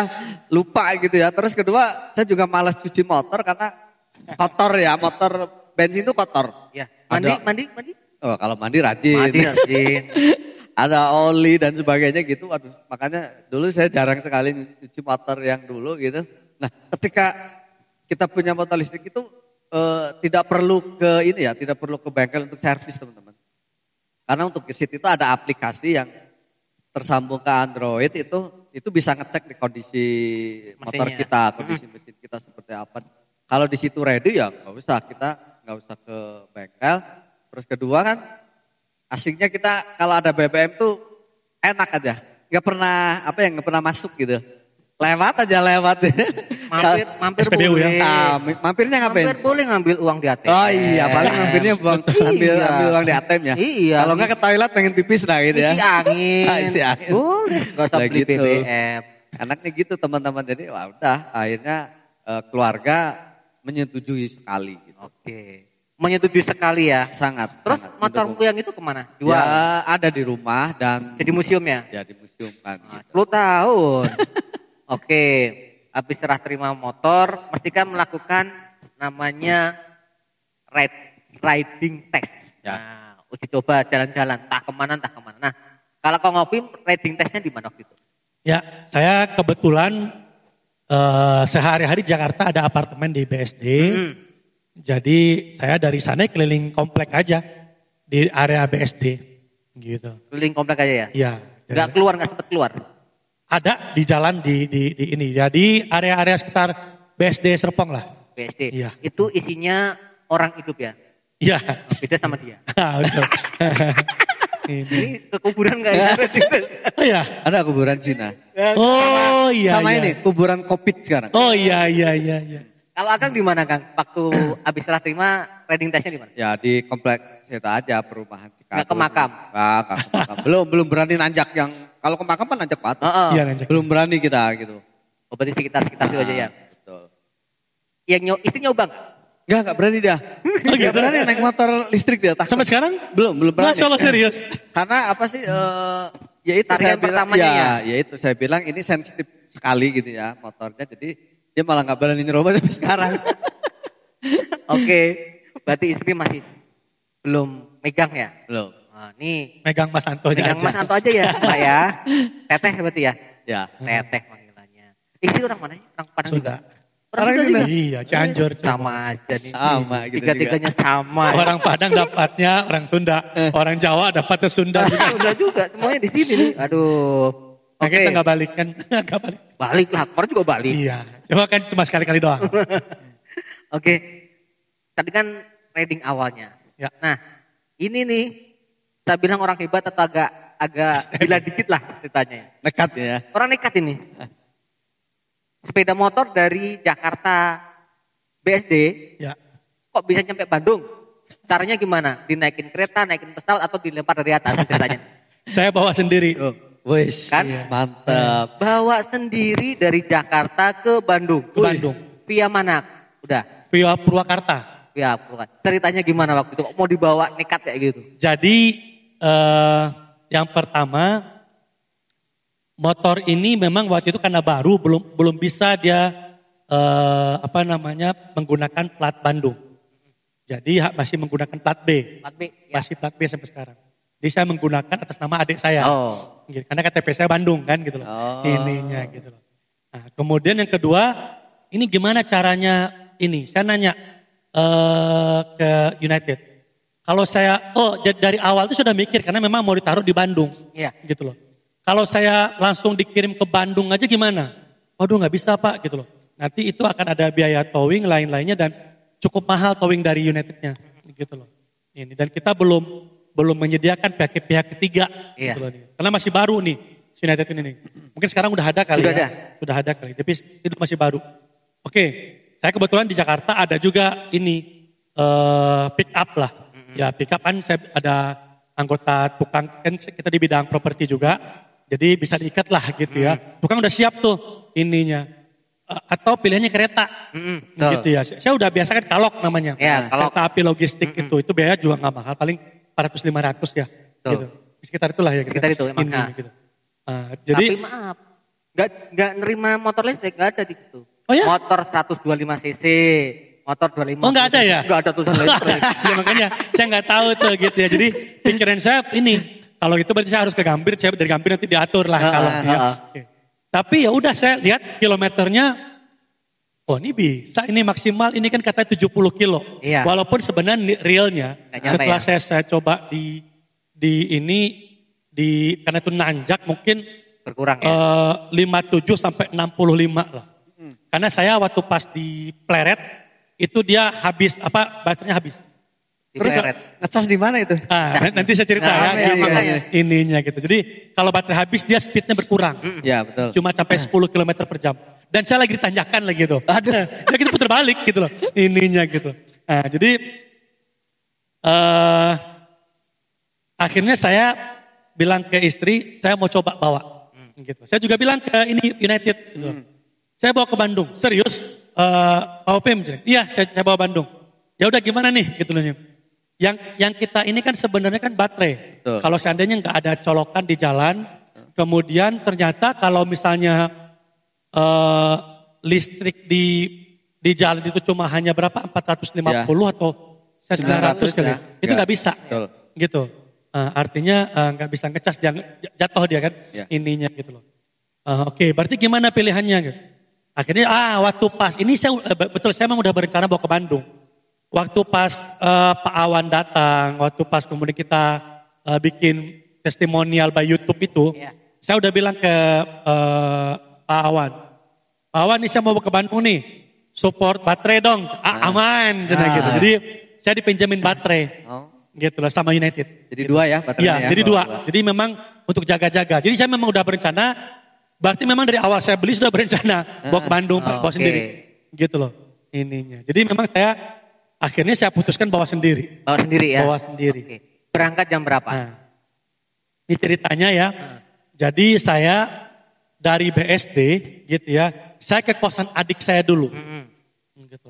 Lupa gitu ya. Terus kedua saya juga malas cuci motor karena kotor ya. Motor bensin itu kotor. Iya. Ada- Mandi. Oh, kalau mandi rajin. Rajin. Ada oli dan sebagainya gitu. Aduh, makanya dulu saya jarang sekali cuci motor yang dulu gitu. Nah ketika kita punya motor listrik itu tidak perlu ke ini ya. Tidak perlu ke bengkel untuk servis teman-teman. Karena untuk gesit itu ada aplikasi yang tersambung ke Android itu bisa ngecek di kondisi motor Mesinnya. kita, kondisi mesin kita seperti apa. Kalau di situ ready ya nggak usah ke bengkel. Terus kedua kan asiknya kita kalau ada BBM tuh enak aja, nggak pernah masuk gitu. Lewat. Mampir SPBU ya? boleh. Mampirnya ngapain? Mampir boleh ngambil uang di ATM. Oh iya, paling mampirnya ambil uang di ATM ya. Iya. Kalau nggak ke toilet pengen pipis lah gitu ya. Isi angin. Isi angin. Boleh. Gak usah Nah, beli gitu. BBM. Enaknya gitu teman-teman. Jadi wah udah akhirnya keluarga menyetujui sekali gitu. Oke. Menyetujui sekali ya. Sangat. Terus sangat motormu mendukung. yang itu kemana? Jual? Ya ada di rumah dan Jadi museum ya? ya di museum kan. Nah, Gitu. 10 tahun. Oke. Habis serah terima motor, mesti kan melakukan namanya riding test. Ya. Nah, uji coba jalan-jalan, entah kemana. Nah, kalau kau ngopi, riding testnya di mana waktu itu? Ya, saya kebetulan sehari-hari di Jakarta ada apartemen di BSD. Jadi saya dari sana keliling komplek aja di area BSD gitu. Keliling komplek aja ya? Iya. Nggak keluar, nggak sempet keluar? Ada di jalan di ini. Jadi area-area sekitar BSD Serpong lah. BSD. Iya. Itu isinya orang hidup ya? Iya. Beda sama dia. Betul. Ini. Ini ke kuburan nggak ya? Oh iya. Ada kuburan Cina. Oh iya. Sama iya. ini kuburan Covid sekarang. Oh iya. Kalau Akang di mana Kang? Waktu habis serah terima, riding testnya di mana? Ya di komplek kita aja perumahan Cikadut. Nggak ke makam? Nggak ke makam. belum berani nanjak yang kalau ke makam kan nanjak batu. Oh. Iya nanjak. Belum berani kita gitu. Oh, berarti sekitar situ aja ya? Betul. Yang istri nyoba nggak? Nggak berani dia. Nggak berani naik motor listrik dia. Takut. Sampai sekarang? Belum berani. Masya Allah serius. Karena apa sih? Ya itu Tarian saya bilang. pertamanya Ya itu saya bilang ini sensitif sekali gitu ya motornya. Jadi dia malah nggak berani nyerobot sampai sekarang. Oke, berarti istri masih belum megang ya? Belum. Nah, ini Megang Mas Anto aja. megang Mas Anto aja ya, Pak ya. Teteh berarti ya? Ya. Teteh panggilannya. Istri orang mana? Orang Padang Sunda. juga? Orang Sunda juga? Iya, Cianjur. Sama aja nih. Sama gitu Tiga-tiganya sama. ya. Orang Padang dapatnya orang Sunda, orang Jawa dapatnya Sunda juga. Sunda juga, semuanya di sini nih. Aduh. Nah, Oke, kita nggak balik kan? Nggak balik. balik lah. Orang juga balik. Iya, cuma kan cuma sekali-kali doang. Oke, tadi kan riding awalnya. Ya. Nah, ini nih, saya bilang orang hebat atau agak gila dikit lah ceritanya. Nekat ya. Orang nekat ini. Sepeda motor dari Jakarta BSD, Ya, kok bisa nyampe Bandung? Caranya gimana? Dinaikin kereta, naikin pesawat, atau dilempar dari atas ceritanya? saya bawa sendiri. Wis, Kan? mantap. Bawa sendiri dari Jakarta ke Bandung. Ke Bandung. Via mana? Udah, Via Purwakarta. via bukan. Ceritanya gimana waktu itu? Kok mau dibawa nekat kayak gitu? Jadi yang pertama motor ini memang waktu itu karena baru belum bisa dia menggunakan plat Bandung. Jadi masih menggunakan plat B. Plat B. Ya. Masih plat B sampai sekarang. Jadi saya menggunakan atas nama adik saya. Oh. Gitu. Karena KTP saya Bandung kan gitu loh. Oh. Ininya gitu loh. Nah, kemudian yang kedua, ini gimana caranya ini? Saya nanya ke United. Kalau saya, dari awal itu sudah mikir karena memang mau ditaruh di Bandung. Iya. Gitu loh. Kalau saya langsung dikirim ke Bandung aja gimana? Waduh nggak bisa Pak gitu loh. Nanti itu akan ada biaya towing lain-lainnya dan cukup mahal towing dari Unitednya. Gitu loh. Ini dan kita belum menyediakan pihak ketiga. Iya. Gitu loh, nih. Karena masih baru nih United ini nih. Mungkin sekarang udah ada kali Sudah ya. ada. Sudah ada kali, tapi itu masih baru. Oke, saya kebetulan di Jakarta ada juga ini pick up lah. Ya pick up kan saya ada anggota tukang, kan kita di bidang properti juga. Jadi bisa diikat lah gitu ya. Tukang udah siap tuh ininya. Atau pilihannya kereta. Betul. Gitu ya. Saya udah biasa kan kalok namanya. Ya, kalok. Kereta api logistik itu biaya juga nggak mahal. Paling 400-500 ya. Betul. Gitu. Sekitar itulah ya. Sekitar itu emang. Ini, Nah. gitu. Jadi Tapi maaf, nggak nerima motor listrik, nggak ada di situ. Oh ya? Motor 125 cc, motor 25 Oh, nggak ada ya? Nggak ada tulisan listrik. ya makanya saya nggak tahu tuh gitu ya. Jadi pikiran saya ini, kalau itu berarti saya harus ke Gambir, saya dari Gambir nanti diatur lah kalau ya. Oke. Tapi ya udah saya lihat kilometernya, oh ini bisa, ini maksimal, ini kan katanya 70 kilo. Iya. Walaupun sebenarnya realnya Nggak nyampe setelah ya? saya coba di karena itu nanjak mungkin Berkurang ya. 57 sampai 65 lah. Karena saya waktu pas di Pleret itu dia habis baterainya habis. Di Terus Pleret. ngecas di mana itu? Nanti saya cerita Nah, ya, iya, gimana iya. ininya gitu. Jadi kalau baterai habis dia speednya berkurang. Ya betul. Cuma sampai 10 km per jam. Dan saya lagi ditanjakan lagi tuh. Aduh. Ya kita putar balik gitu loh. Ininya gitu. Nah, jadi akhirnya saya bilang ke istri, saya mau coba bawa. Gitu. Saya juga bilang ke ini United. Gitu. Saya bawa ke Bandung, serius. bawa PIM, iya saya bawa Bandung. Ya udah gimana nih gitu loh. Yang kita ini kan sebenarnya kan baterai. Betul. Kalau seandainya nggak ada colokan di jalan, kemudian ternyata kalau misalnya listrik di jalan itu cuma hanya berapa 450 atau 900 kali. ya. Itu nggak bisa. Betul. Gitu. Artinya nggak bisa ngecas, dia jatuh dia kan Ya. ininya gitu loh. Oke, berarti gimana pilihannya gitu? Akhirnya waktu pas ini saya betul saya memang udah berencana bawa ke Bandung. Waktu pas Pak Awan datang, waktu pas kemudian kita bikin testimonial by YouTube itu, Iya. saya udah bilang ke Pak Awan, Pak Awan ini saya mau ke Bandung nih, support baterai dong, aman, cina gitu. Jadi saya dipinjemin baterai, Oh, gitu loh sama United. jadi 2 ya baterainya Iya, ya? jadi Bawa 2. Jadi memang untuk jaga-jaga. Jadi saya memang udah berencana, berarti memang dari awal saya beli sudah berencana bawa ke Bandung, bawa Oke. sendiri. Gitu loh ininya. Jadi memang saya akhirnya saya putuskan bawa sendiri. Bawa sendiri ya? Bawa sendiri. Oke. Berangkat jam berapa? Nah, ini ceritanya ya. Jadi saya dari BSD gitu ya, saya ke kosan adik saya dulu. Gitu.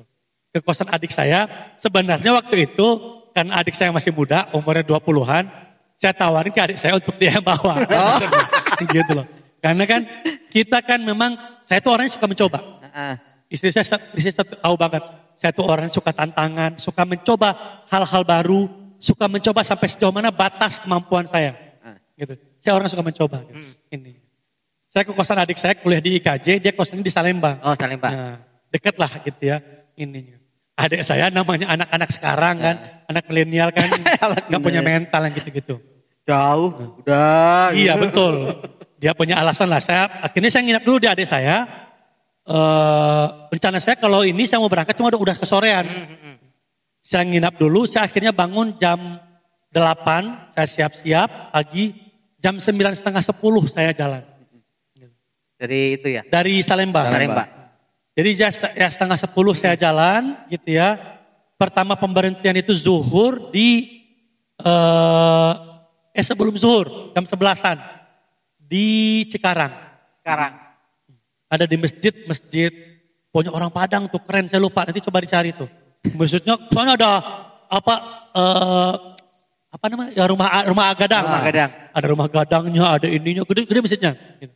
Ke kosan adik saya, sebenarnya waktu itu karena adik saya masih muda, umurnya 20-an, saya tawarin ke adik saya untuk dia yang bawa. Gitu loh. Karena kan kita kan memang, saya tuh orangnya suka mencoba. Istri saya tahu banget, saya tuh orang yang suka tantangan, suka mencoba hal-hal baru, suka mencoba sampai sejauh mana batas kemampuan saya. Gitu. Saya orang suka mencoba. Gitu. Ini. Saya ke kosan adik saya kuliah di IKJ, dia kosannya di Salemba. Oh, Salemba. Nah, deket lah gitu ya ininya. Adik saya namanya anak-anak sekarang kan, anak milenial kan, nggak punya mental yang gitu-gitu. Jauh, udah. Iya betul. Dia punya alasan lah. Akhirnya saya nginap dulu di adik saya. Rencana saya kalau ini saya mau berangkat cuma udah kesorean. Saya nginap dulu. Saya akhirnya bangun jam 8. Saya siap-siap pagi. Jam 9:30 10 saya jalan. Dari itu ya? Dari Salemba. Salemba. Jadi ya 9:30 saya jalan gitu ya. Pertama pemberhentian itu zuhur di sebelum zuhur jam 11-an di Cikarang. Sekarang. Ada di masjid punya orang Padang tuh keren, saya lupa nanti coba dicari tuh. Maksudnya soalnya ada apa namanya ya rumah gadang. Rumah gadang. Ada rumah gadangnya, ada ininya, gede masjidnya. Gitu.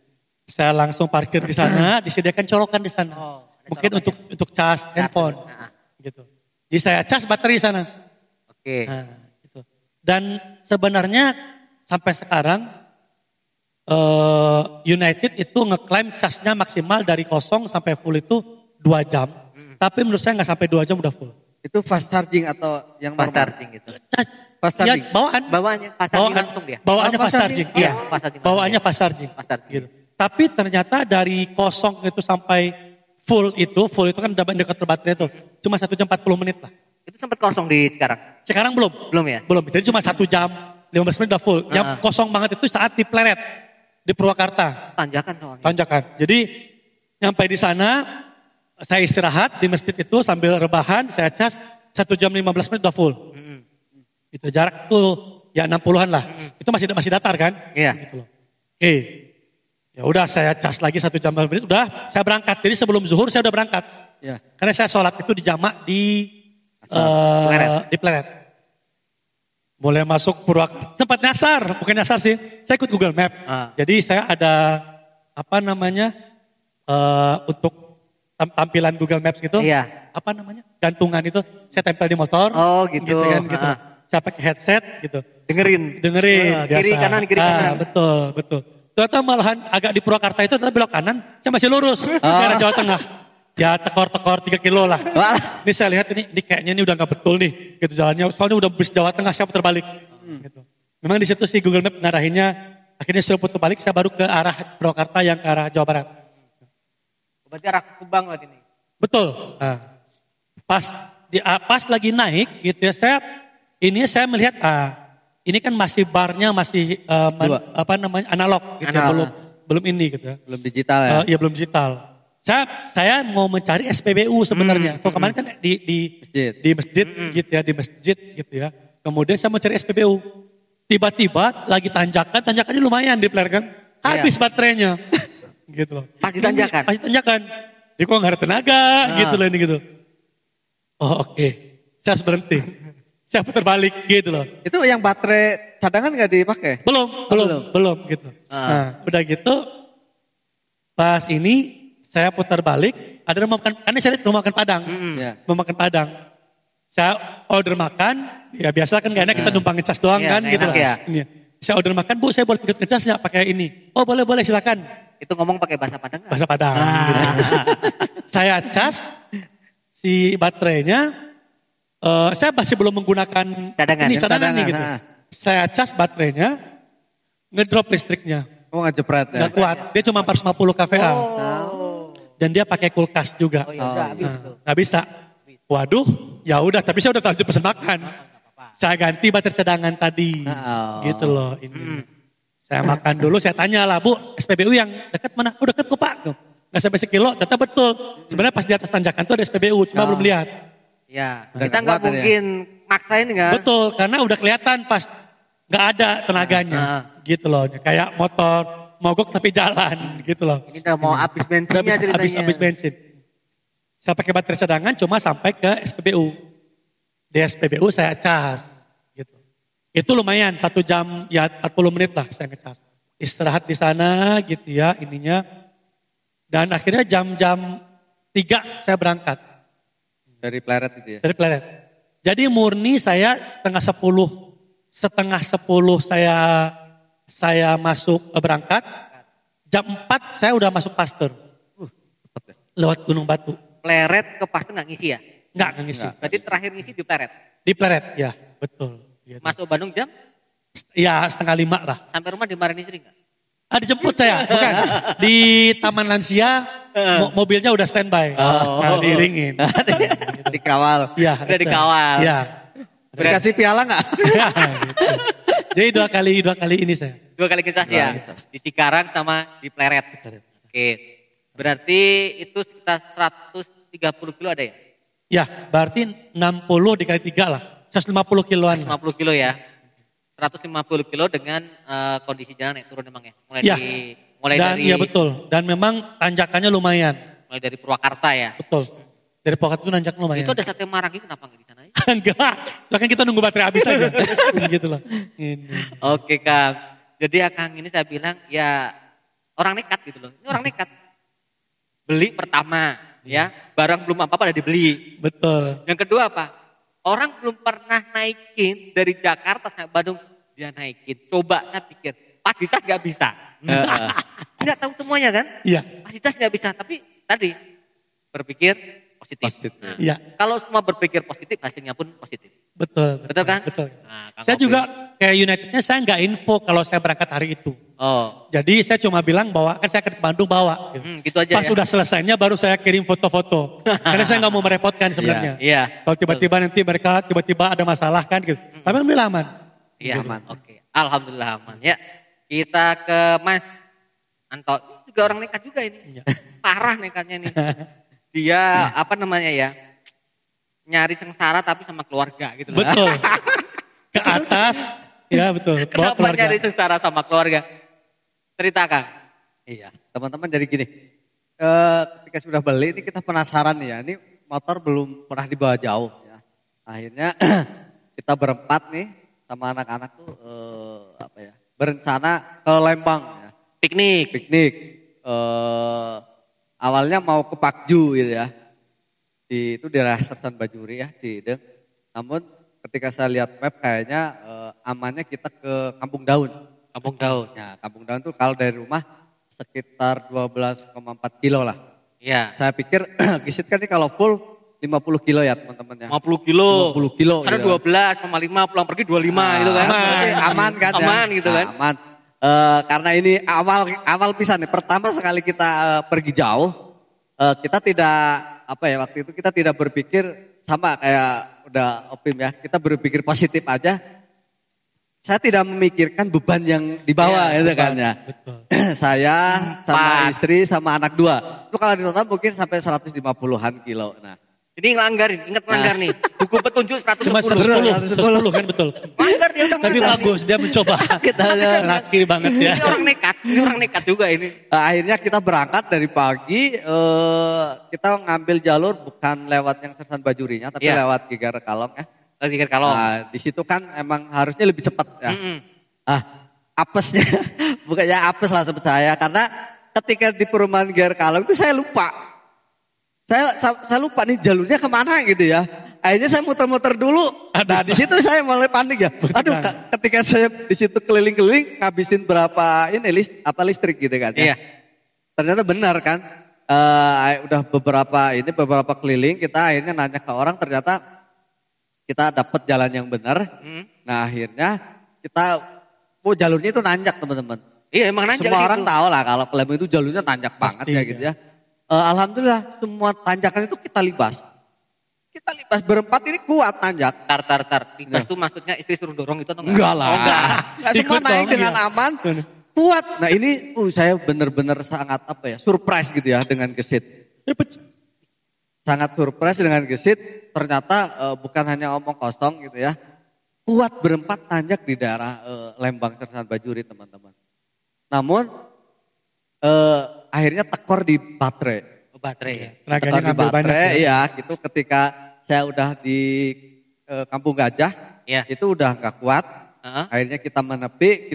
Saya langsung parkir di sana, disediakan colokan di sana. Oh, ada Mungkin colokannya. untuk cas handphone. Nah, Gitu. Jadi saya cas baterai di sana. Oke. Nah, gitu. Dan sebenarnya sampai sekarang United itu ngeklaim casnya maksimal dari kosong sampai full itu 2 jam. Tapi menurut saya nggak sampai 2 jam udah full. Itu fast charging atau yang Fast normal? charging gitu. Fast Ya, charging? Bawaannya fast charging langsung dia. Bawaannya Oh, fast fast charging. charging. Iya, Oh, fast charging bawaannya langsung fast charging. Fast charging. Gitu. Tapi ternyata dari kosong itu sampai full itu kan udah dekat baterai itu. Cuma 1 jam 40 menit lah. Itu sempat kosong di sekarang? Sekarang belum. Belum ya? Belum. Jadi cuma 1 jam 15 menit udah full. Yang kosong banget itu saat di Pleret. Di Purwakarta. Tanjakan soalnya. Tanjakan. Jadi nyampe di sana, saya istirahat di masjid itu sambil rebahan, saya cas 1 jam 15 menit udah full. Itu jarak tuh ya 60-an lah. Itu masih datar kan? Iya. Gitu loh. Oke. Ya udah saya cas lagi 1 jam 15 menit, udah saya berangkat. Jadi sebelum zuhur saya udah berangkat. Ya. Karena saya sholat itu di jamak di Pleret. di Pleret. Mulai masuk Purwakarta. Sempat nyasar, bukan nyasar sih. Saya ikut Google Map. Jadi saya ada apa namanya untuk tampilan Google Maps gitu. Iya. Apa namanya? Gantungan itu saya tempel di motor. Oh, gitu. kan gitu. Saya pakai headset gitu. Dengerin. Dengerin. Kiri biasa. kanan, kiri kanan. Betul. Ternyata malahan agak di Purwakarta itu ternyata belok kanan, saya masih lurus. Ke arah Jawa Tengah. Ya tekor-tekor 3 kilo lah. Ini saya lihat ini kayaknya ini udah gak betul nih. Gitu jalannya, soalnya udah bis Jawa Tengah, saya putar balik. Gitu. Memang di situ sih Google Map ngarahinnya, akhirnya saya putar balik, saya baru ke arah Purwakarta yang ke arah Jawa Barat. Berarti arah Kubang berarti ini. Betul. Nah, pas lagi naik gitu ya, saya melihat ini kan masih barnya masih analog gitu ya, belum ini gitu ya. Belum digital ya? Iya belum digital. Saya mau mencari SPBU sebenarnya. Kalau kemarin kan di masjid gitu ya, di masjid gitu ya. Kemudian saya mau cari SPBU. Tiba-tiba lagi tanjakannya lumayan di player kan. Habis baterainya. Gitu loh. Pas di tanjakan? Pas di tanjakan. Jadi kok nggak ada tenaga gitu loh ini gitu. Oh oke, saya harus berhenti. Saya putar balik gitu loh. Itu yang baterai cadangan nggak dipakai? Belum gitu. Nah, udah gitu pas ini saya putar balik, ada rumah makan, kan ini saya lihat rumah makan Padang. Ya. Rumah makan Padang. Saya order makan, ya biasa kan gak enak kita numpang ngecas doang Iya, kan nggak gitu. enak ya. Iya. Saya order makan, Bu saya boleh ikut ngecas nggak pakai ini? Oh boleh silakan. Itu ngomong pakai bahasa Padang nggak? Bahasa Padang. Gitu. Saya cas si baterainya, saya masih belum menggunakan Cadangan, ya? cadangan nih gitu. Saya cas baterainya, ngedrop listriknya. Oh nggak jepret ya? Nggak kuat, dia cuma 450 kVA. Dan dia pakai kulkas juga. Oh iya, udah habis tuh. Nggak bisa. Waduh, ya udah. Tapi saya udah lanjut pesan makan. Saya ganti baterai cadangan tadi, gitu loh. Ini. Saya makan dulu. Saya tanya lah, Bu, SPBU yang dekat mana? Oh dekat kok Pak. Nggak sampai sekilo. Ternyata betul. Sebenarnya pas di atas tanjakan tuh ada SPBU, cuma belum lihat. Ya, Udah kita nggak nggak kuat tadi ya? mungkin maksain kan? Betul, karena udah kelihatan pas nggak ada tenaganya, gitu loh. Kayak motor mogok tapi jalan, gitu loh. Ini udah mau habis bensinnya Udah ceritanya. habis bensin. Saya pakai baterai cadangan cuma sampai ke SPBU. Di SPBU saya cas. Gitu. Itu lumayan 1 jam ya 40 menit lah saya ngecas. Istirahat di sana gitu ya ininya. Dan akhirnya jam-jam 3 saya berangkat. Dari Pleret itu ya? Dari Pleret. Jadi murni saya setengah 10 saya masuk berangkat. Jam 4 saya udah masuk Pasteur. Cepet ya? Lewat Gunung Batu. Pleret ke Pasteur nggak ngisi ya? Enggak ngisi. Berarti terakhir ngisi di Pleret. Di Pleret, ya betul. Gitu. Masuk Bandung jam? Ya 4:30 lah. Sampai rumah dimarahin istri nggak? Dijemput saya, bukan. Di Taman Lansia, mobilnya udah standby. Nah, diiringin. Dikawal. Iya. Udah dikawal. Iya. Dikasih piala nggak? Ya, gitu. Jadi dua kali ini saya. 2 kali ngecas Dua ya? kali ngecas. Di Cikarang sama di Pleret. Oke. Berarti itu sekitar 130 kilo ada ya? Ya, berarti 60 dikali 3 lah. 150 kiloan. 150 kilo ya? 150 kilo dengan kondisi jalan naik turun emang ya? Iya. Mulai Dan dari iya betul. Dan memang tanjakannya lumayan. mulai dari Purwakarta ya? Betul. Dari Purwakarta itu nanjak lumayan. Itu ada sate Marangi kenapa nggak di sana ya? Enggak. Bahkan kita nunggu baterai habis aja. Gitu loh. Ini. Oke Kang. Jadi Kang ini saya bilang ya orang nekat gitu loh. Ini orang nekat. Beli pertama ya, barang belum apa-apa udah dibeli. Betul. Yang kedua apa? Orang belum pernah naikin dari Jakarta sampai Bandung, dia naikin. Coba saya pikir, pas ditas nggak bisa. Nggak tahu semuanya kan? Iya. Pas ditas nggak bisa, tapi tadi berpikir positif. Positif. Nah, Iya. kalau semua berpikir positif, hasilnya pun positif. Betul. Betul kan? Betul. Nah, Kang Saya Opi. juga kayak Unitednya saya nggak info kalau saya berangkat hari itu. Oh, Jadi saya cuma bilang bahwa kan saya ke Bandung bawa. Gitu. gitu aja Pas ya. udah selesainya baru saya kirim foto-foto. Karena saya nggak mau merepotkan sebenarnya. Iya. Kalau tiba-tiba nanti mereka tiba-tiba ada masalah kan gitu. Tapi alhamdulillah aman. Iya, Aman. oke. Alhamdulillah aman ya. Kita ke Mas Anto. Ini juga orang nekat juga ini. Iya. Parah nekatnya nih. Dia apa namanya ya? Nyari sengsara tapi sama keluarga gitu loh. Betul. Ke atas. Ya betul. Bawa Kenapa keluarga. nyari sengsara sama keluarga? Cerita Kang. Iya, teman-teman jadi gini. Ketika sudah beli ini kita penasaran nih ya. Ini motor belum pernah dibawa jauh ya. Akhirnya kita berempat nih sama anak-anak tuh berencana ke Lembang ya. Piknik. Awalnya mau ke Pakju gitu ya. Itu di daerah Sersan Bajuri ya, Cideng. Namun ketika saya lihat map kayaknya amannya kita ke Kampung Daun. Kampung Daun. Ya, Kampung Daun tuh kalau dari rumah sekitar 12,4 kilo lah. Iya. Saya pikir Gisit kan ini kalau full 50 kilo ya teman-teman ya. 50 kilo. 50 kilo. Karena gitu. 12,5 pulang pergi 25 gitu kan. Aman kan ya. Aman gitu kan. Aman. Karena ini awal pisan nih. Pertama sekali kita pergi jauh, kita tidak waktu itu kita tidak berpikir sama kayak udah Opim ya. Kita berpikir positif aja. Saya tidak memikirkan beban yang dibawa gitu kan ya. Betul. Saya sama Empat. istri sama anak 2. Itu kalau di total mungkin sampai 150-an kilo. Nah, Ini ngelanggar, ingat ngelanggar nih. Buku petunjuk 110. Cuma 110 kan betul. Ngelanggar dia udah Tapi ngelanggar. bagus dia mencoba. Kita Laki banget ya. Ini orang nekat juga ini. akhirnya kita berangkat dari pagi, kita ngambil jalur bukan lewat yang Sersan Bajurinya, tapi Iya. lewat Gigar Kalong ya. Lagi kan kalau. Nah, di situ kan emang harusnya lebih cepat ya. Mm-mm. Apesnya, bukannya apes lah sebut saya, karena ketika di perumahan Gigar Kalong itu saya lupa. Saya lupa nih jalurnya kemana gitu ya. Akhirnya saya muter-muter dulu. Nah di situ saya mulai panik ya. Aduh, ketika saya di situ keliling-keliling ngabisin berapa ini listrik gitu kan ya. Iya. Ternyata benar kan. Udah beberapa keliling kita akhirnya nanya ke orang, ternyata kita dapat jalan yang benar. Nah akhirnya kita jalurnya itu nanjak teman-teman. Iya emang nanjak Semua gitu. orang tahu lah kalau Lembang itu jalurnya nanjak banget Pasti, ya gitu ya. Alhamdulillah semua tanjakan itu kita libas. Kita libas berempat ini kuat tanjak. Tar. Libas tuh maksudnya istri suruh dorong itu atau enggak? Enggak lah. Oh, enggak. Nggak semua Ikut naik dong, dengan iya. aman. Kuat. Nah ini saya benar-benar sangat surprise gitu ya dengan gesit. Sangat surprise dengan gesit. Ternyata bukan hanya omong kosong gitu ya. Kuat berempat tanjak di daerah Lembang Sersan Bajuri teman-teman. Namun akhirnya tekor di baterai. Oh, baterai ya. Tenaganya Tekor di ngambil banyak baterai, ya. iya gitu ketika saya udah di Kampung Gajah, Iya. itu udah nggak kuat. Heeh. Akhirnya kita menepi,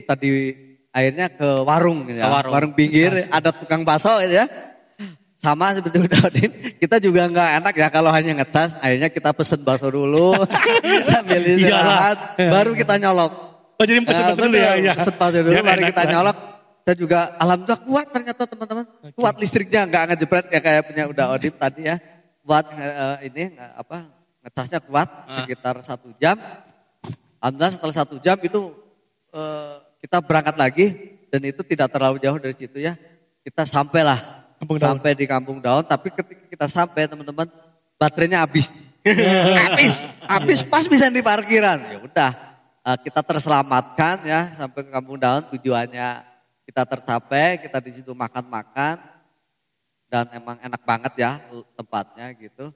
akhirnya ke warung ya. Ke warung. Pinggir, ada tukang bakso ya. Sama seperti udah kita juga nggak enak ya kalau hanya ngecas. Akhirnya kita pesen bakso dulu, sambil istirahat, baru kita nyolok. Oh jadi pesen dulu ya. Iya. Pesen bakso dulu, Biar baru enak kita lah. nyolok. Saya juga alhamdulillah kuat ternyata teman-teman. Kuat listriknya nggak ngejepret ya kayak punya udah Odip tadi ya. Buat ngecasnya kuat sekitar 1 jam. Alhamdulillah setelah 1 jam itu kita berangkat lagi dan itu tidak terlalu jauh dari situ ya. Kita sampailah Kampung Daun. sampai di Kampung Daun. Tapi ketika kita sampai teman-teman baterainya habis. habis pas bisa di parkiran. Ya udah kita terselamatkan ya sampai ke Kampung Daun, tujuannya kita tercapai, kita di situ makan-makan dan emang enak banget ya tempatnya gitu.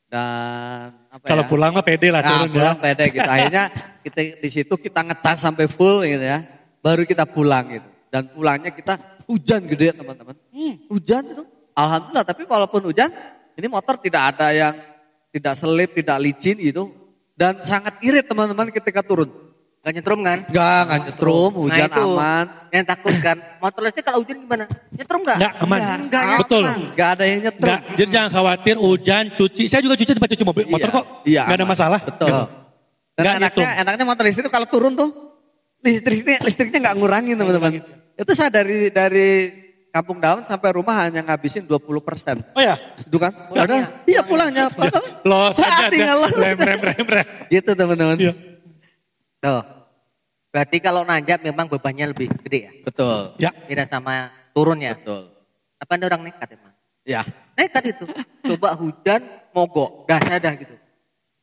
Dan Kalau pulang mah pede lah turun pulang ya. pede gitu. Akhirnya kita di situ kita ngecas sampai full gitu ya. Baru kita pulang gitu. Dan pulangnya kita hujan gede teman-teman. Hujan itu. Alhamdulillah, tapi walaupun hujan, ini motor tidak ada yang tidak selip, tidak licin gitu. Dan sangat irit teman-teman ketika turun. Gak nyetrum kan? Enggak nyetrum, hujan Nah, itu aman. Yang takut kan, motor listrik kalau hujan gimana? Nyetrum gak? Enggak, aman. Enggak, ya. Betul. Enggak ada yang nyetrum. Enggak, jadi jangan khawatir hujan, cuci. Saya juga cuci tempat cuci mobil, motor Iya, kok. iya, Enggak ada aman. masalah. Betul. Gitu. Dan Nggak enaknya motor listrik itu kalau turun tuh listriknya nggak ngurangin teman-teman. Itu saya dari Kampung Daun sampai rumah hanya ngabisin 20%. Oh ya, Itu kan? Padahal iya pulangnya. Padahal los aja. tinggal los. Rem. Gitu teman-teman. Iya. Tuh. Berarti kalau nanjak memang bebannya lebih gede ya? Betul. Ya, Beda sama turun ya? Betul. Apa ada orang nekat emang? Ya. Nekat itu. Coba hujan, mogok, dah gitu.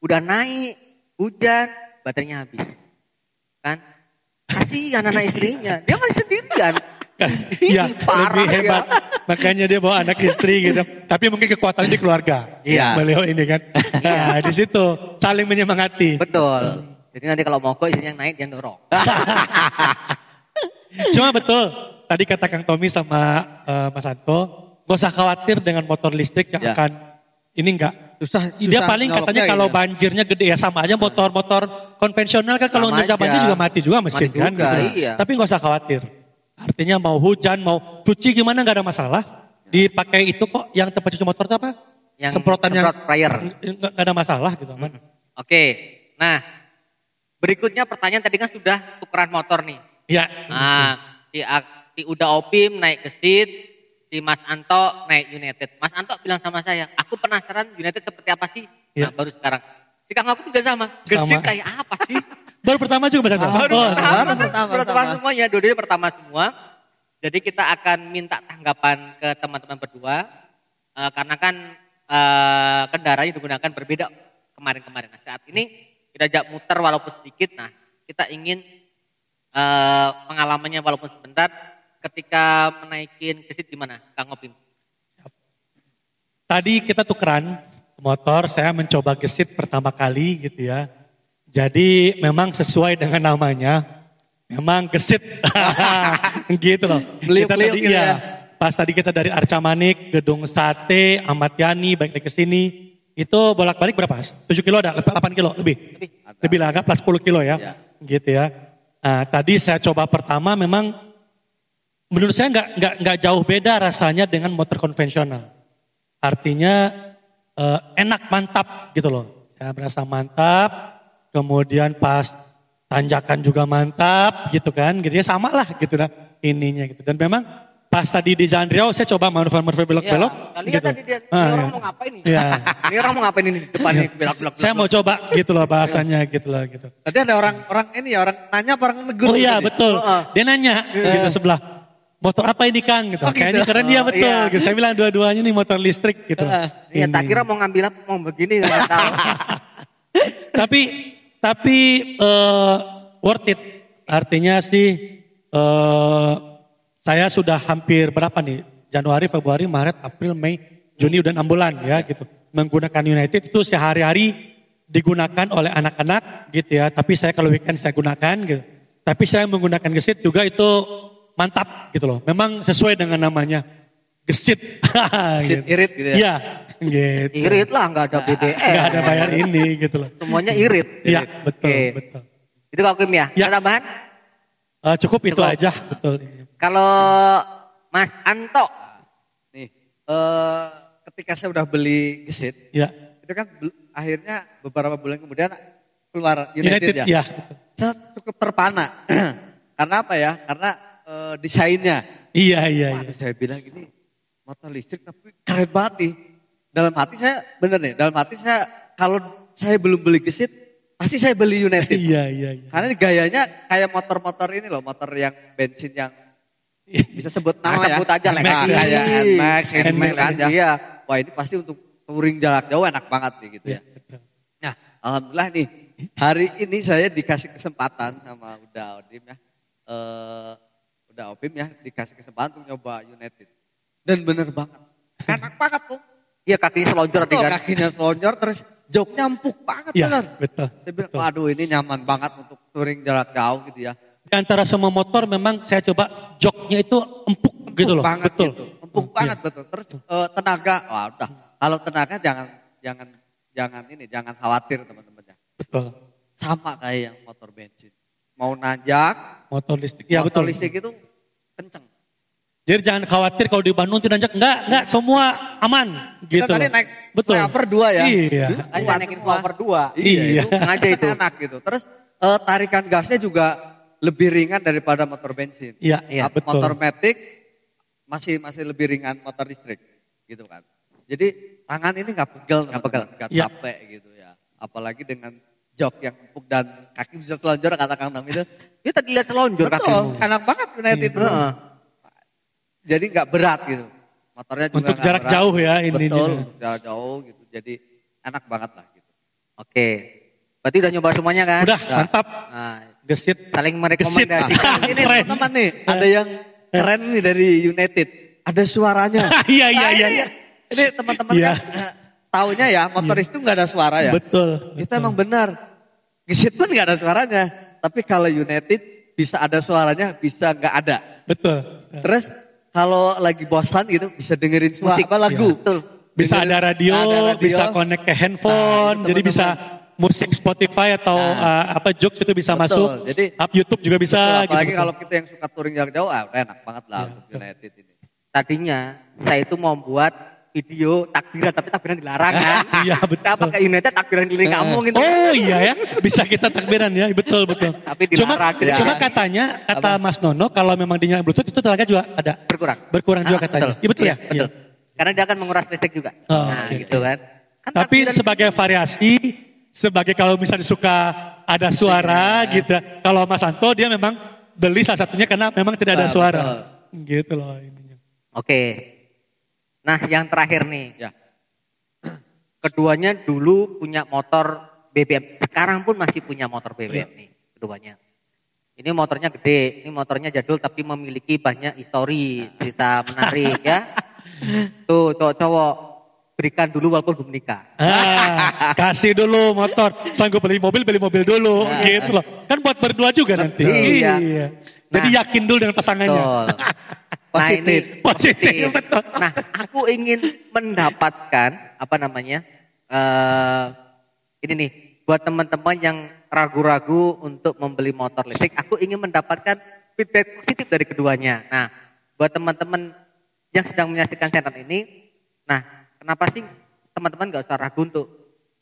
Udah naik, hujan, baterainya habis. Kan? Kasihan anak istrinya. Dia masih sendirian. iya, Parah lebih ya. hebat. Makanya dia bawa anak istri gitu. Tapi mungkin kekuatan di keluarga. Iya. Beliau ini kan. Nah, di situ saling menyemangati. Betul. Jadi nanti kalau mogok istrinya yang naik dia dorong. Cuma betul, tadi kata Kang Tommy sama Mas Anto, gak usah khawatir dengan motor listrik yang Ya. akan, ini enggak. Dia paling katanya nyoloknya kalau ini ya. banjirnya gede ya sama aja motor-motor konvensional kan kalau Sama ngerja aja. banjir juga mati juga mesin Mati kan. juga, Gitu. iya. Tapi gak usah khawatir. Artinya mau hujan, mau cuci gimana gak ada masalah. Dipakai itu kok yang tempat cuci motor itu apa? Yang Semprotan yang semprot sprayer. Gak ada masalah gitu aman. Oke. Nah, berikutnya pertanyaan tadi kan sudah tukeran motor nih. Ya. Nah, si Uda Opim naik ke Seat, si Mas Anto naik United. Mas Anto bilang sama saya, aku penasaran United seperti apa sih? Ya. Nah, baru sekarang. Si Kang aku juga sama. Gesit Sama. kayak apa sih? Baru pertama juga Mas Anto? Baru Oh, pertama. sama. Pertama semuanya, dua-duanya pertama semua. Jadi kita akan minta tanggapan ke teman-teman berdua. Karena kan kendaraan yang digunakan berbeda kemarin-kemarin. Nah, saat ini kita ajak muter walaupun sedikit. Nah, kita ingin pengalamannya walaupun sebentar ketika menaikin Gesit gimana, Kang Opim? Tadi kita tukeran, motor, saya mencoba gesit pertama kali gitu ya. Jadi memang sesuai dengan namanya, memang gesit. Gitu loh. Kita Beliau-beliau tadi gitu ya, ya. pas tadi kita dari Arca Manik, Gedung Sate, Ahmad Yani, balik lagi ke sini, itu bolak-balik berapa? 7 kilo ada, 8 kilo lebih? Ada. Lebih lah, anggaplah 10 kilo ya. Ya. Gitu ya. Nah, tadi saya coba pertama memang menurut saya nggak jauh beda rasanya dengan motor konvensional. Artinya enak, mantap gitu loh. Saya merasa mantap, kemudian pas tanjakan juga mantap gitu kan, gitu ya sama lah gitu lah ininya gitu. Dan memang pas tadi di Jalan Riau saya coba manuver-manuver belok-belok Lihat gitu. tadi dia, ini orang mau ngapain nih? Iya. Ini orang mau ngapain ini di depan nih, belak-belak. Saya mau coba gitu loh bahasanya gitu loh gitu. Tadi ada orang ini ya, orang nanya apa orang negur. Oh iya tadi? betul. Dia nanya gitu sebelah. Motor apa ini Kang? Gitu. Oh, gitu. Kayaknya keren dia betul. Iya. Gitu. Saya bilang dua-duanya nih motor listrik gitu. Iya, tak Ini. kira mau ngambil apa, mau begini nggak tahu. Tapi worth it. Artinya sih saya sudah hampir berapa nih? Januari, Februari, Maret, April, Mei, Juni udah 6 bulan ya gitu. Menggunakan United itu sehari-hari digunakan oleh anak-anak gitu ya. Tapi saya kalau weekend saya gunakan gitu. Tapi saya menggunakan gesit juga itu mantap gitu loh. Memang sesuai dengan namanya. Gesit. Gesit irit gitu ya? Iya. Gitu. Irit lah, nggak ada BBM. Nggak ada bayar ini gitu loh. Semuanya irit. Iya betul, Oke. betul. Itu Kak Kim ya? Ya. Ada tambahan? Cukup itu Cukup. aja, betul. Kalau Mas Anto, Nih, ketika saya udah beli gesit, Ya, itu kan akhirnya beberapa bulan kemudian keluar United United, ya. ya. Saya cukup terpana. Karena apa ya? Karena desainnya. Iya, iya, Wah, iya. saya bilang gini, motor listrik tapi keren banget nih. Dalam hati saya, bener nih, dalam hati saya kalau saya belum beli gesit, pasti saya beli United. Iya, iya, iya. Karena ini gayanya kayak motor-motor ini loh, motor yang bensin yang bisa sebut nama ya. sebut aja NMAX Lexi. ya. Kayak NMAX, NMAX, kan ya. Iya. Wah ini pasti untuk touring jarak jauh enak banget nih gitu ya. Betul. Nah alhamdulillah nih, hari ini saya dikasih kesempatan sama Uda Odim ya. Uda Opim ya, dikasih kesempatan untuk nyoba United. Dan bener banget, enak banget tuh. Iya kakinya selonjor Betul, kan. kakinya selonjor terus joknya empuk banget Iya, bener. betul. Saya bilang, waduh ini nyaman banget untuk touring jarak jauh gitu ya. Di antara semua motor memang saya coba joknya itu empuk gitu loh. Banget Betul. gitu. Empuk Oh, banget iya. betul. Terus tenaga, wah udah. Kalau tenaga jangan khawatir teman-teman ya. Betul. Sama kayak yang motor bensin. Mau nanjak, Motor listrik. Ya, motor betul. listrik itu kenceng. Jadi jangan khawatir kalau di Bandung tidak nanjak. Enggak semua aman gitu. Kita tadi loh. naik Betul. flyover 2 ya. Iya. Hanya Kuat naikin semua. cover 2. Iya. Itu Sengaja itu. enak gitu. Terus tarikan gasnya juga lebih ringan daripada motor bensin. Iya, Iya, betul. Motor matic masih lebih ringan motor listrik gitu kan. Jadi tangan ini nggak pegel, Nggak pegel. nggak Iya. capek gitu ya. Apalagi dengan jok yang empuk dan kaki bisa selonjor kata Kang Nam itu. Dia tadi lihat selonjor Betul, kakimu. enak banget United itu. Heeh. Jadi nggak berat gitu. Motornya juga Untuk nggak jarak berat. jauh ya ini. Betul, untuk jarak jauh gitu. Jadi enak banget lah gitu. Oke. Berarti udah nyoba semuanya kan? Udah, Ya. mantap. Nah, Gesit. saling Nah, merekomendasikan. ini Keren. teman-teman nih, ada yang keren nih dari United. Ada suaranya. Iya, iya, Nah, iya. Ini teman-teman Iya. kan taunya ya motoris itu nggak ada suara ya. Betul. Itu emang benar. Gesit pun nggak ada suaranya. Tapi kalau United bisa ada suaranya, bisa nggak ada. Betul. Terus kalau lagi bosan gitu bisa dengerin Musik. apa lagu. Betul. Bisa Dengerin- ada radio, ada radio. bisa connect ke handphone, Nah, jadi itu bisa musik Spotify atau apa Joox itu bisa Betul, masuk. jadi- Up YouTube juga bisa. Betul, gitu, apalagi betul. kalau kita yang suka touring jarak jauh, udah enak banget lah Iya, untuk betul. United ini. Tadinya saya itu mau buat video takbiran tapi takbiran dilarang kan. Iya, betul. Kita pakai United takbiran keliling kampung gitu. Oh iya ya, bisa kita takbiran ya, betul betul. Tapi dilarang, Cuma dilarang. katanya, kata Mas Nono kalau memang dinyalain Bluetooth itu tenaga juga ada. Berkurang. Juga katanya. Iya betul ya. Betul. Iya. Karena dia akan menguras listrik juga. Oh, Nah, oke. gitu kan. Kan Tapi takbiran- sebagai variasi, sebagai kalau misalnya suka ada suara gitu. Kalau Mas Anto dia memang beli salah satunya karena memang tidak ada Nah, suara. betul. Gitu loh ininya. Oke. Nah, yang terakhir nih. Ya. Keduanya dulu punya motor BBM. Sekarang pun masih punya motor BBM nih, keduanya. Ini motornya gede, ini motornya jadul tapi memiliki banyak histori, cerita menarik ya. Tuh cowok-cowok. berikan dulu walaupun belum nikah. Kasih dulu motor, sanggup beli mobil dulu, gitu loh. Kan buat berdua juga nanti. Iya. Jadi yakin dulu dengan pasangannya. Betul. Positif. Nah, ini Positif, betul. Nah, aku ingin mendapatkan ini nih buat teman-teman yang ragu-ragu untuk membeli motor listrik, aku ingin mendapatkan feedback positif dari keduanya. Nah, buat teman-teman yang sedang menyaksikan channel ini, nah, kenapa sih teman-teman gak usah ragu untuk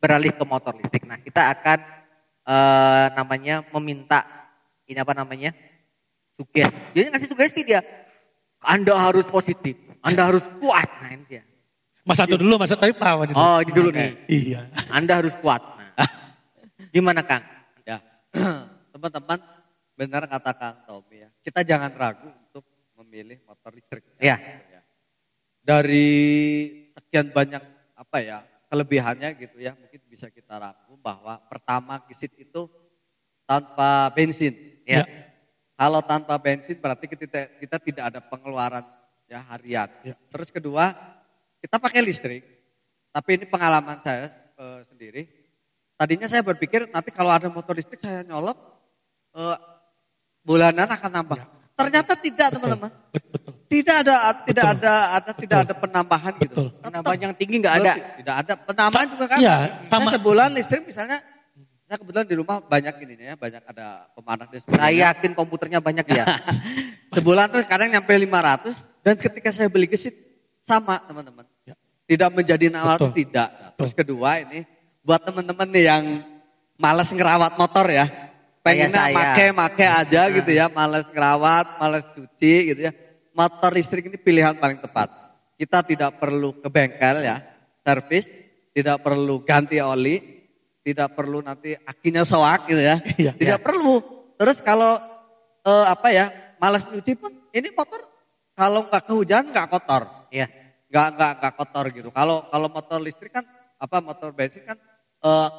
beralih ke motor listrik? Nah, kita akan meminta sugesti. Dia ngasih sugesti dia. Anda harus positif, Anda harus kuat. Nah, ini dia. Mas satu dulu, Mas tadi Pak Wan. Oh, ini dulu nih. Iya. Anda harus kuat. Nah, gimana Kang? Ya, teman-teman benar kata Kang Tommy ya. Kita jangan ragu untuk memilih motor listrik. Ya. Dari sekian banyak kelebihannya gitu ya, mungkin bisa kita rangkum bahwa pertama kisit itu tanpa bensin. Ya. Kalau tanpa bensin berarti kita tidak ada pengeluaran ya harian. Ya. Terus kedua, kita pakai listrik. Tapi ini pengalaman saya sendiri. Tadinya saya berpikir nanti kalau ada motor listrik saya nyolok bulanan akan nambah. Ya. Ternyata tidak, teman-teman. Betul. Tidak ada penambahan gitu. Penambahan yang tinggi nggak ada. Tidak ada penambahan juga kan. Iya, Saya sama. sebulan listrik misalnya, saya kebetulan di rumah banyak banyak ada pemanas dan sebagainya. Saya yakin komputernya banyak ya. Sebulan tuh kadang nyampe 500 dan ketika saya beli gesit sama teman-teman. Ya. Tidak menjadi nawar itu Betul. tidak. Nah, terus kedua ini buat teman-teman nih yang malas ngerawat motor ya. Pengennya make aja gitu ya, malas ngerawat, malas cuci gitu ya. Motor listrik ini pilihan paling tepat. Kita tidak perlu ke bengkel ya, servis, tidak perlu ganti oli, tidak perlu nanti akinya soak gitu ya. Iya. Tidak perlu. Terus kalau malas nyuci pun ini motor kalau nggak kehujanan nggak kotor. Iya. Nggak kotor gitu. Kalau motor listrik kan motor bensin kan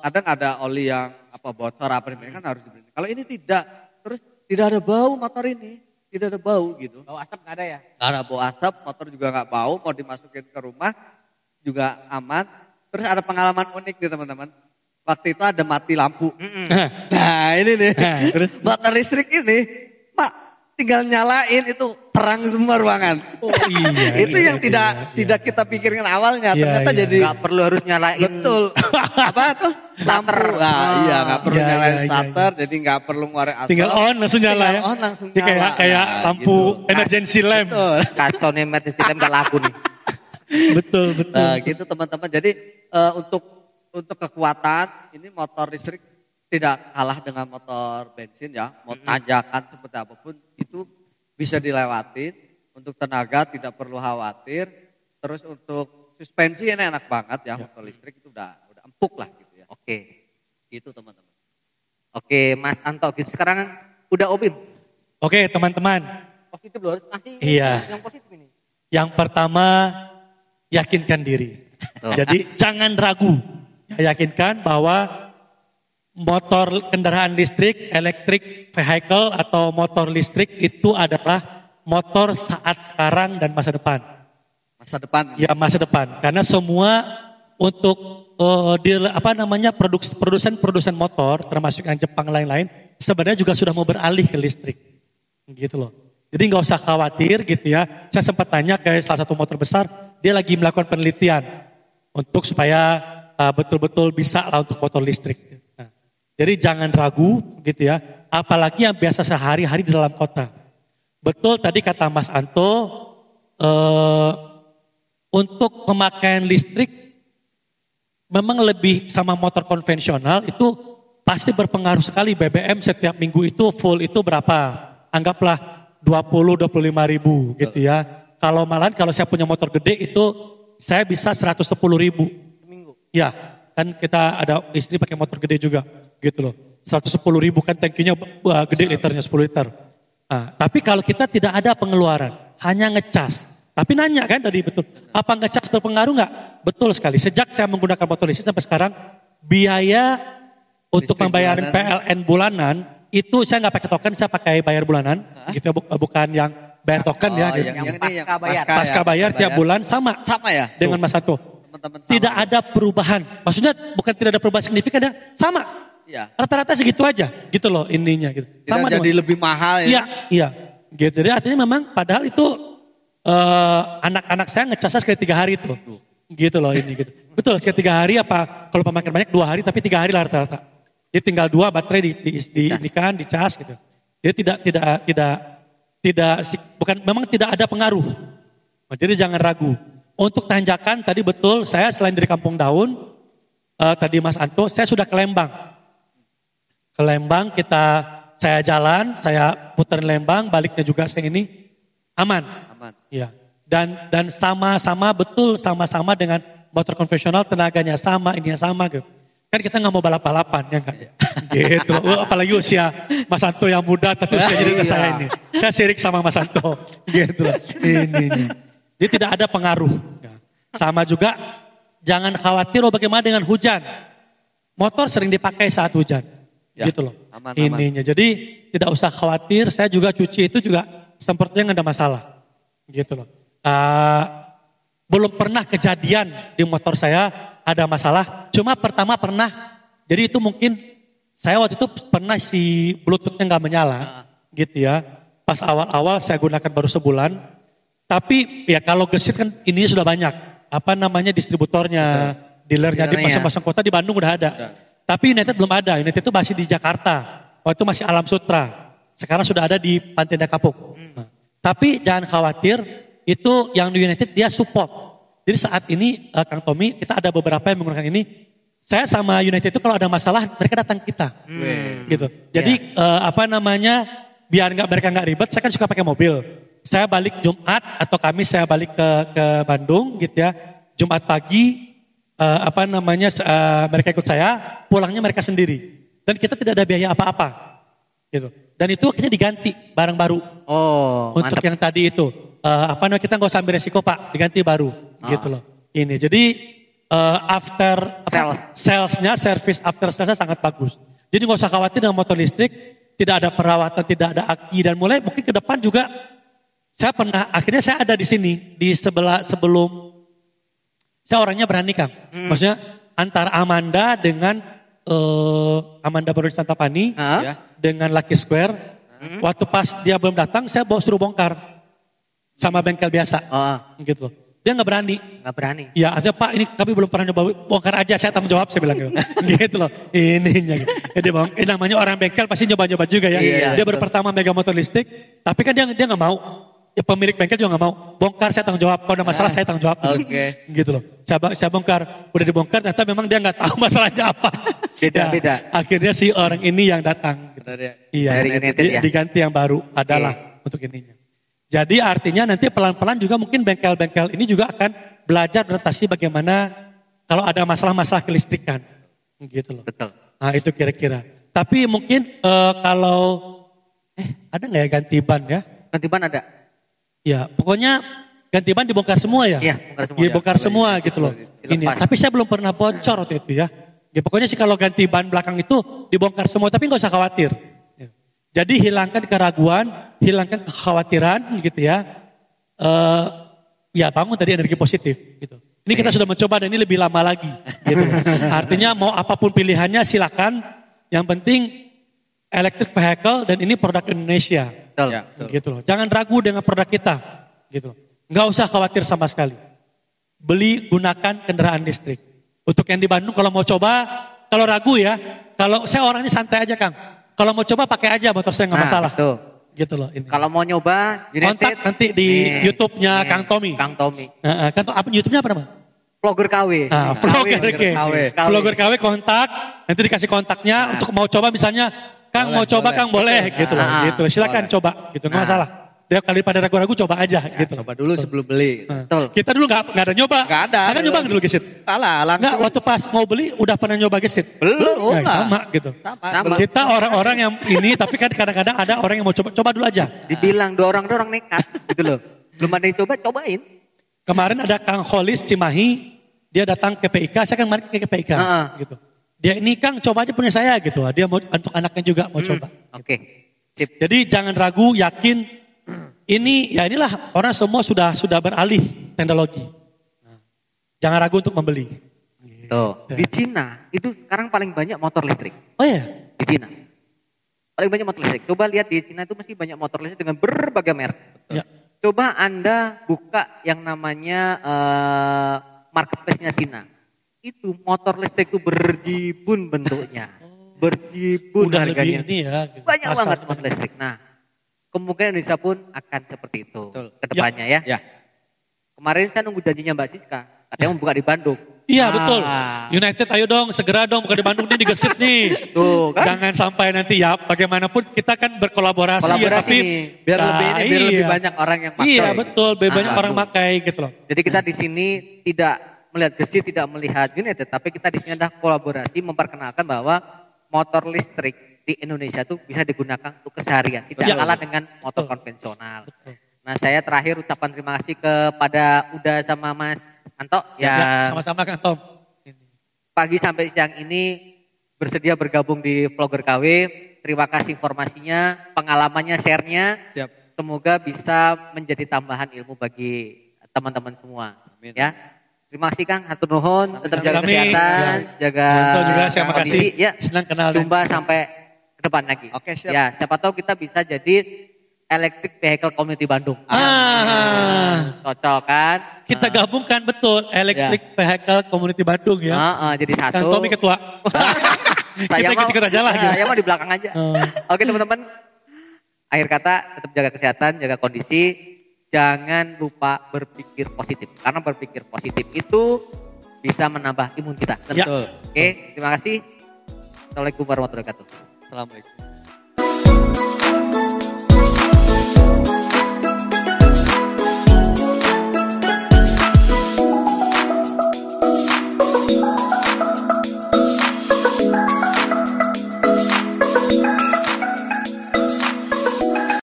kadang ada oli yang bocor ini kan harus dibeli. Kalau ini tidak, terus tidak ada bau motor ini, tidak ada bau gitu. Bau asap nggak ada ya? Nggak ada bau asap, motor juga nggak bau, mau dimasukin ke rumah juga aman. Terus ada pengalaman unik nih teman-teman. Waktu itu ada mati lampu. Nah ini nih, Terus? motor listrik ini, Pak tinggal nyalain itu terang semua ruangan. Oh iya. Itu yang tidak kita pikirkan awalnya, Iya, ternyata iya. jadi Nggak perlu harus nyalain. betul. Apa tuh? Lampu. Nah, nggak perlu Iya, nyalain iya, iya, starter, jadi nggak perlu ngeluarin asap. Tinggal on langsung nyala Tinggal ya. on langsung Jadi nyala. kayak Nah, lampu gitu. emergency lamp. Betul. Kacau nih emergency lamp nggak laku nih. Betul. Nah, gitu teman-teman. Jadi untuk kekuatan ini motor listrik tidak kalah dengan motor bensin ya. Mau tanjakan seperti apapun itu bisa dilewatin. Untuk tenaga tidak perlu khawatir. Terus untuk suspensi ini enak banget ya. Motor listrik itu udah empuk lah gitu ya. Oke. Gitu teman-teman. Oke, Mas Anto. Gitu sekarang udah Obim. Oke teman-teman, Positif loh, harus ngasih Iya. yang positif ini. yang pertama yakinkan diri. Tuh. Jadi jangan ragu. Ya, yakinkan bahwa motor kendaraan listrik, electric vehicle atau motor listrik itu adalah motor saat sekarang dan masa depan. Masa depan. Ya masa depan. Karena semua untuk produsen motor termasuk yang Jepang lain-lain sebenarnya juga sudah mau beralih ke listrik. Gitu loh. Jadi nggak usah khawatir gitu ya. Saya sempat tanya ke salah satu motor besar, dia lagi melakukan penelitian untuk supaya betul-betul bisa lah untuk motor listrik. Nah, jadi jangan ragu gitu ya. Apalagi yang biasa sehari-hari di dalam kota. Betul tadi kata Mas Anto, untuk pemakaian listrik memang lebih sama motor konvensional itu pasti berpengaruh sekali. BBM setiap minggu itu full itu berapa? Anggaplah 20-25 ribu gitu ya. Kalau saya punya motor gede itu saya bisa 110 ribu. Seminggu. Ya, kan kita ada istri pakai motor gede juga gitu loh. 110 ribu kan tankinya gede liternya 10 liter. Nah, tapi kalau kita tidak ada pengeluaran, hanya ngecas. Tapi nanya kan tadi betul, apa ngecas berpengaruh nggak? Betul sekali. Sejak saya menggunakan motor listrik sampai sekarang, biaya untuk Listrik membayarin bulanan. PLN bulanan itu saya nggak pakai token, saya pakai bayar bulanan. Gitu bukan yang bayar token ya. Oh, gitu. yang ini yang pasca bayar. Pasca bayar tiap bulan sama Sama ya? dengan Tuh, Mas Satu. teman-teman sama. tidak ada perubahan. Maksudnya bukan tidak ada perubahan signifikan ya, sama. Iya. Rata-rata segitu aja gitu loh ininya gitu. Tidak Sama jadi dengan- lebih mahal ya. Iya, iya. Gitu. Jadi artinya memang padahal itu anak-anak saya ngecasnya sekali 3 hari tuh. Gitu loh ini gitu. Betul sekali 3 hari apa kalau pemakaian banyak 2 hari tapi 3 hari lah rata-rata. Jadi tinggal 2 baterai dicas gitu. Jadi memang tidak ada pengaruh. Jadi jangan ragu. Untuk tanjakan tadi betul saya selain dari Kampung Daun tadi Mas Anto saya sudah ke Lembang. Ke Lembang saya jalan, saya putar Lembang, baliknya juga saya ini aman. Aman. Iya. Dan sama-sama betul sama-sama dengan motor konvensional tenaganya sama, ininya sama gitu. Kan kita nggak mau balap-balapan ya enggak? Gitu. Apalagi usia Mas Anto yang muda tapi usia jadi saya ini. Saya sirik sama Mas Anto. Gitu. Ini. Jadi tidak ada pengaruh. Sama juga jangan khawatir bagaimana dengan hujan. Motor sering dipakai saat hujan. Ya, Gitu loh. aman. Ininya. Jadi tidak usah khawatir. Saya juga cuci itu juga sepertinya nggak ada masalah. Gitu loh. Belum pernah kejadian di motor saya ada masalah. Cuma pertama pernah. Jadi itu mungkin saya waktu itu pernah si Bluetooth-nya nggak menyala. Gitu ya. Pas awal-awal saya gunakan baru sebulan. Tapi ya kalau gesit kan ini sudah banyak. Apa namanya distributornya, dealernya di masing-masing kota di Bandung udah ada. Tapi United belum ada. United itu masih di Jakarta. Waktu itu masih Alam Sutra. Sekarang sudah ada di Pantenda Kapuk. Nah, tapi jangan khawatir, itu yang di United dia support. Jadi saat ini Kang Tommy kita ada beberapa yang menggunakan ini. Saya sama United itu kalau ada masalah mereka datang kita. Gitu. Jadi biar mereka nggak ribet, saya kan suka pakai mobil. Saya balik Jumat atau Kamis saya balik ke Bandung gitu ya. Jumat pagi mereka ikut saya, pulangnya mereka sendiri. Dan kita tidak ada biaya apa-apa. Gitu. Dan itu akhirnya diganti barang baru. Oh, Untuk yang tadi itu. Kita nggak usah ambil resiko Pak, diganti baru. Gitu loh. Ini. Jadi salesnya, service after salesnya sangat bagus. Jadi nggak usah khawatir dengan motor listrik, tidak ada perawatan, tidak ada aki. Dan mulai mungkin ke depan juga akhirnya saya ada di sini, di sebelum, saya orangnya berani Kang. Maksudnya antara Amanda dengan Amanda baru di Santapani, dengan Lucky Square, waktu pas dia belum datang, saya suruh bongkar sama bengkel biasa, gitu loh. Dia nggak berani. Nggak berani. Ya, artinya Pak ini kami belum pernah nyoba bongkar aja, saya tanggung jawab, saya bilang gitu. Gitu loh, ininya. Jadi namanya orang bengkel pasti nyoba-nyoba juga ya. Iya, dia baru pertama megang motor listrik, tapi kan dia nggak mau. Ya, pemilik bengkel juga nggak mau. Bongkar saya tanggung jawab, kalau ada masalah saya tanggung jawab. Oke. Gitu loh. Saya bongkar, udah dibongkar ternyata memang dia nggak tahu masalahnya apa. Beda. Akhirnya si orang ini yang datang. Gitu. Benar ya. Iya, Dari United ya? diganti yang baru adalah untuk ininya. Jadi artinya nanti pelan-pelan juga mungkin bengkel-bengkel ini juga akan belajar beradaptasi bagaimana kalau ada masalah-masalah kelistrikan. Gitu loh. Betul. Nah itu kira-kira. Tapi mungkin kalau, ada nggak ya ganti ban ya? Ganti ban ada? Ya pokoknya ganti ban dibongkar semua ya? Iya, bongkar semua. Dibongkar semua gitu loh. Dilepas. Ini. Tapi saya belum pernah bocor waktu itu ya. Ya pokoknya sih kalau ganti ban belakang itu dibongkar semua, tapi nggak usah khawatir. Jadi hilangkan keraguan, hilangkan kekhawatiran gitu ya. Ya bangun tadi energi positif gitu. Ini kita sudah mencoba dan ini lebih lama lagi gitu. Artinya mau apapun pilihannya silakan. Yang penting electric vehicle dan ini produk Indonesia. Betul. Ya, betul. Gitu loh. Jangan ragu dengan produk kita. Gitu. Nggak usah khawatir sama sekali. Gunakan kendaraan listrik. Untuk yang di Bandung kalau mau coba, kalau ragu ya, kalau saya orangnya santai aja Kang. Kalau mau coba pakai aja motor saya nggak masalah. Betul. Gitu loh ini. Kalau mau nyoba, Kontak nanti di YouTube-nya Kang Tommy. Kang Tommy. YouTube-nya apa namanya? Vlogger KW. Vlogger KW kontak, nanti dikasih kontaknya untuk mau coba misalnya, Kang Boleh, mau coba boleh. Kang boleh gitu loh. Gitu. Silakan Boleh. coba gitu, nggak masalah. Dia kali pada ragu-ragu coba aja Ya, gitu. coba dulu sebelum beli. Betul. Kita dulu nggak ada nyoba. Nggak ada. Ada nyoba dulu gesit. Kalah Nggak, langsung. waktu pas mau beli udah pernah nyoba gesit. Belum Nah, lah. sama gitu. Sama. Kita orang-orang yang ini, tapi kan kadang-kadang ada orang yang mau coba dulu aja. Dibilang dua orang nekat gitu loh. Belum ada yang coba, cobain. Kemarin ada Kang Kholis Cimahi, dia datang ke PIK, saya kan kemarin ke PIK gitu. Dia ini Kang coba aja punya saya gitu. Dia mau untuk anaknya juga mau coba. Oke. Sip. Jadi jangan ragu, yakin. Inilah orang semua sudah beralih teknologi. jangan ragu untuk membeli. Tuh, di Cina itu sekarang paling banyak motor listrik. Oh ya? Di Cina. Paling banyak motor listrik. Coba lihat di Cina itu masih banyak motor listrik dengan berbagai merek. Ya. Coba Anda buka yang namanya marketplace-nya Cina. Itu motor listrik itu berjibun bentuknya. Berjibun Udah harganya. lebih ini ya. Banyak pasar. banget motor listrik. Nah, kemungkinan Indonesia pun akan seperti itu Betul. ke depannya ya. Ya. Kemarin saya nunggu janjinya Mbak Siska. Katanya mau buka di Bandung. Iya Ah, betul. United ayo dong segera dong bukan di Bandung nih digesit nih. Tuh kan. Jangan sampai nanti ya bagaimanapun kita kan berkolaborasi ya Kolaborasi tapi nih. Biar Nah, lebih ini, biar lebih iya. banyak orang yang pakai. Iya betul, lebih banyak Ah, orang betul. pakai gitu loh. Jadi kita di sini tidak melihat Gesit, tidak melihat United, tapi kita di sini ada kolaborasi memperkenalkan bahwa motor listrik di Indonesia itu bisa digunakan untuk keseharian, tidak Betul. kalah dengan motor Betul. konvensional. Betul. Nah, saya terakhir ucapan terima kasih kepada Uda sama Mas Anto Ya, yang sama-sama Kang Tom. pagi sampai siang ini bersedia bergabung di Vlogger KW. Terima kasih informasinya, pengalamannya, share-nya. Siap. Semoga bisa menjadi tambahan ilmu bagi teman-teman semua. Amin. Ya, terima kasih Kang, hatur nuhun, tetap jaga Kami, kesehatan, jaga Anto juga saya makasih. kondisi. Ya, Senang kenal. jumpa sampai ke depan lagi. Oke, siap. Ya, siapa tahu kita bisa jadi Electric Vehicle Community Bandung. Cocok kan? Kita gabungkan betul Electric Vehicle Community Bandung ya. Jadi Kang satu. Tommy ketua. Saya kita mau ikut aja lah. Gitu. Saya mau di belakang aja. Oke teman-teman. Akhir kata tetap jaga kesehatan, jaga kondisi. Jangan lupa berpikir positif. Karena berpikir positif itu bisa menambah imun kita. Ya. Betul. Oke, terima kasih. Assalamualaikum warahmatullahi wabarakatuh. Assalamualaikum.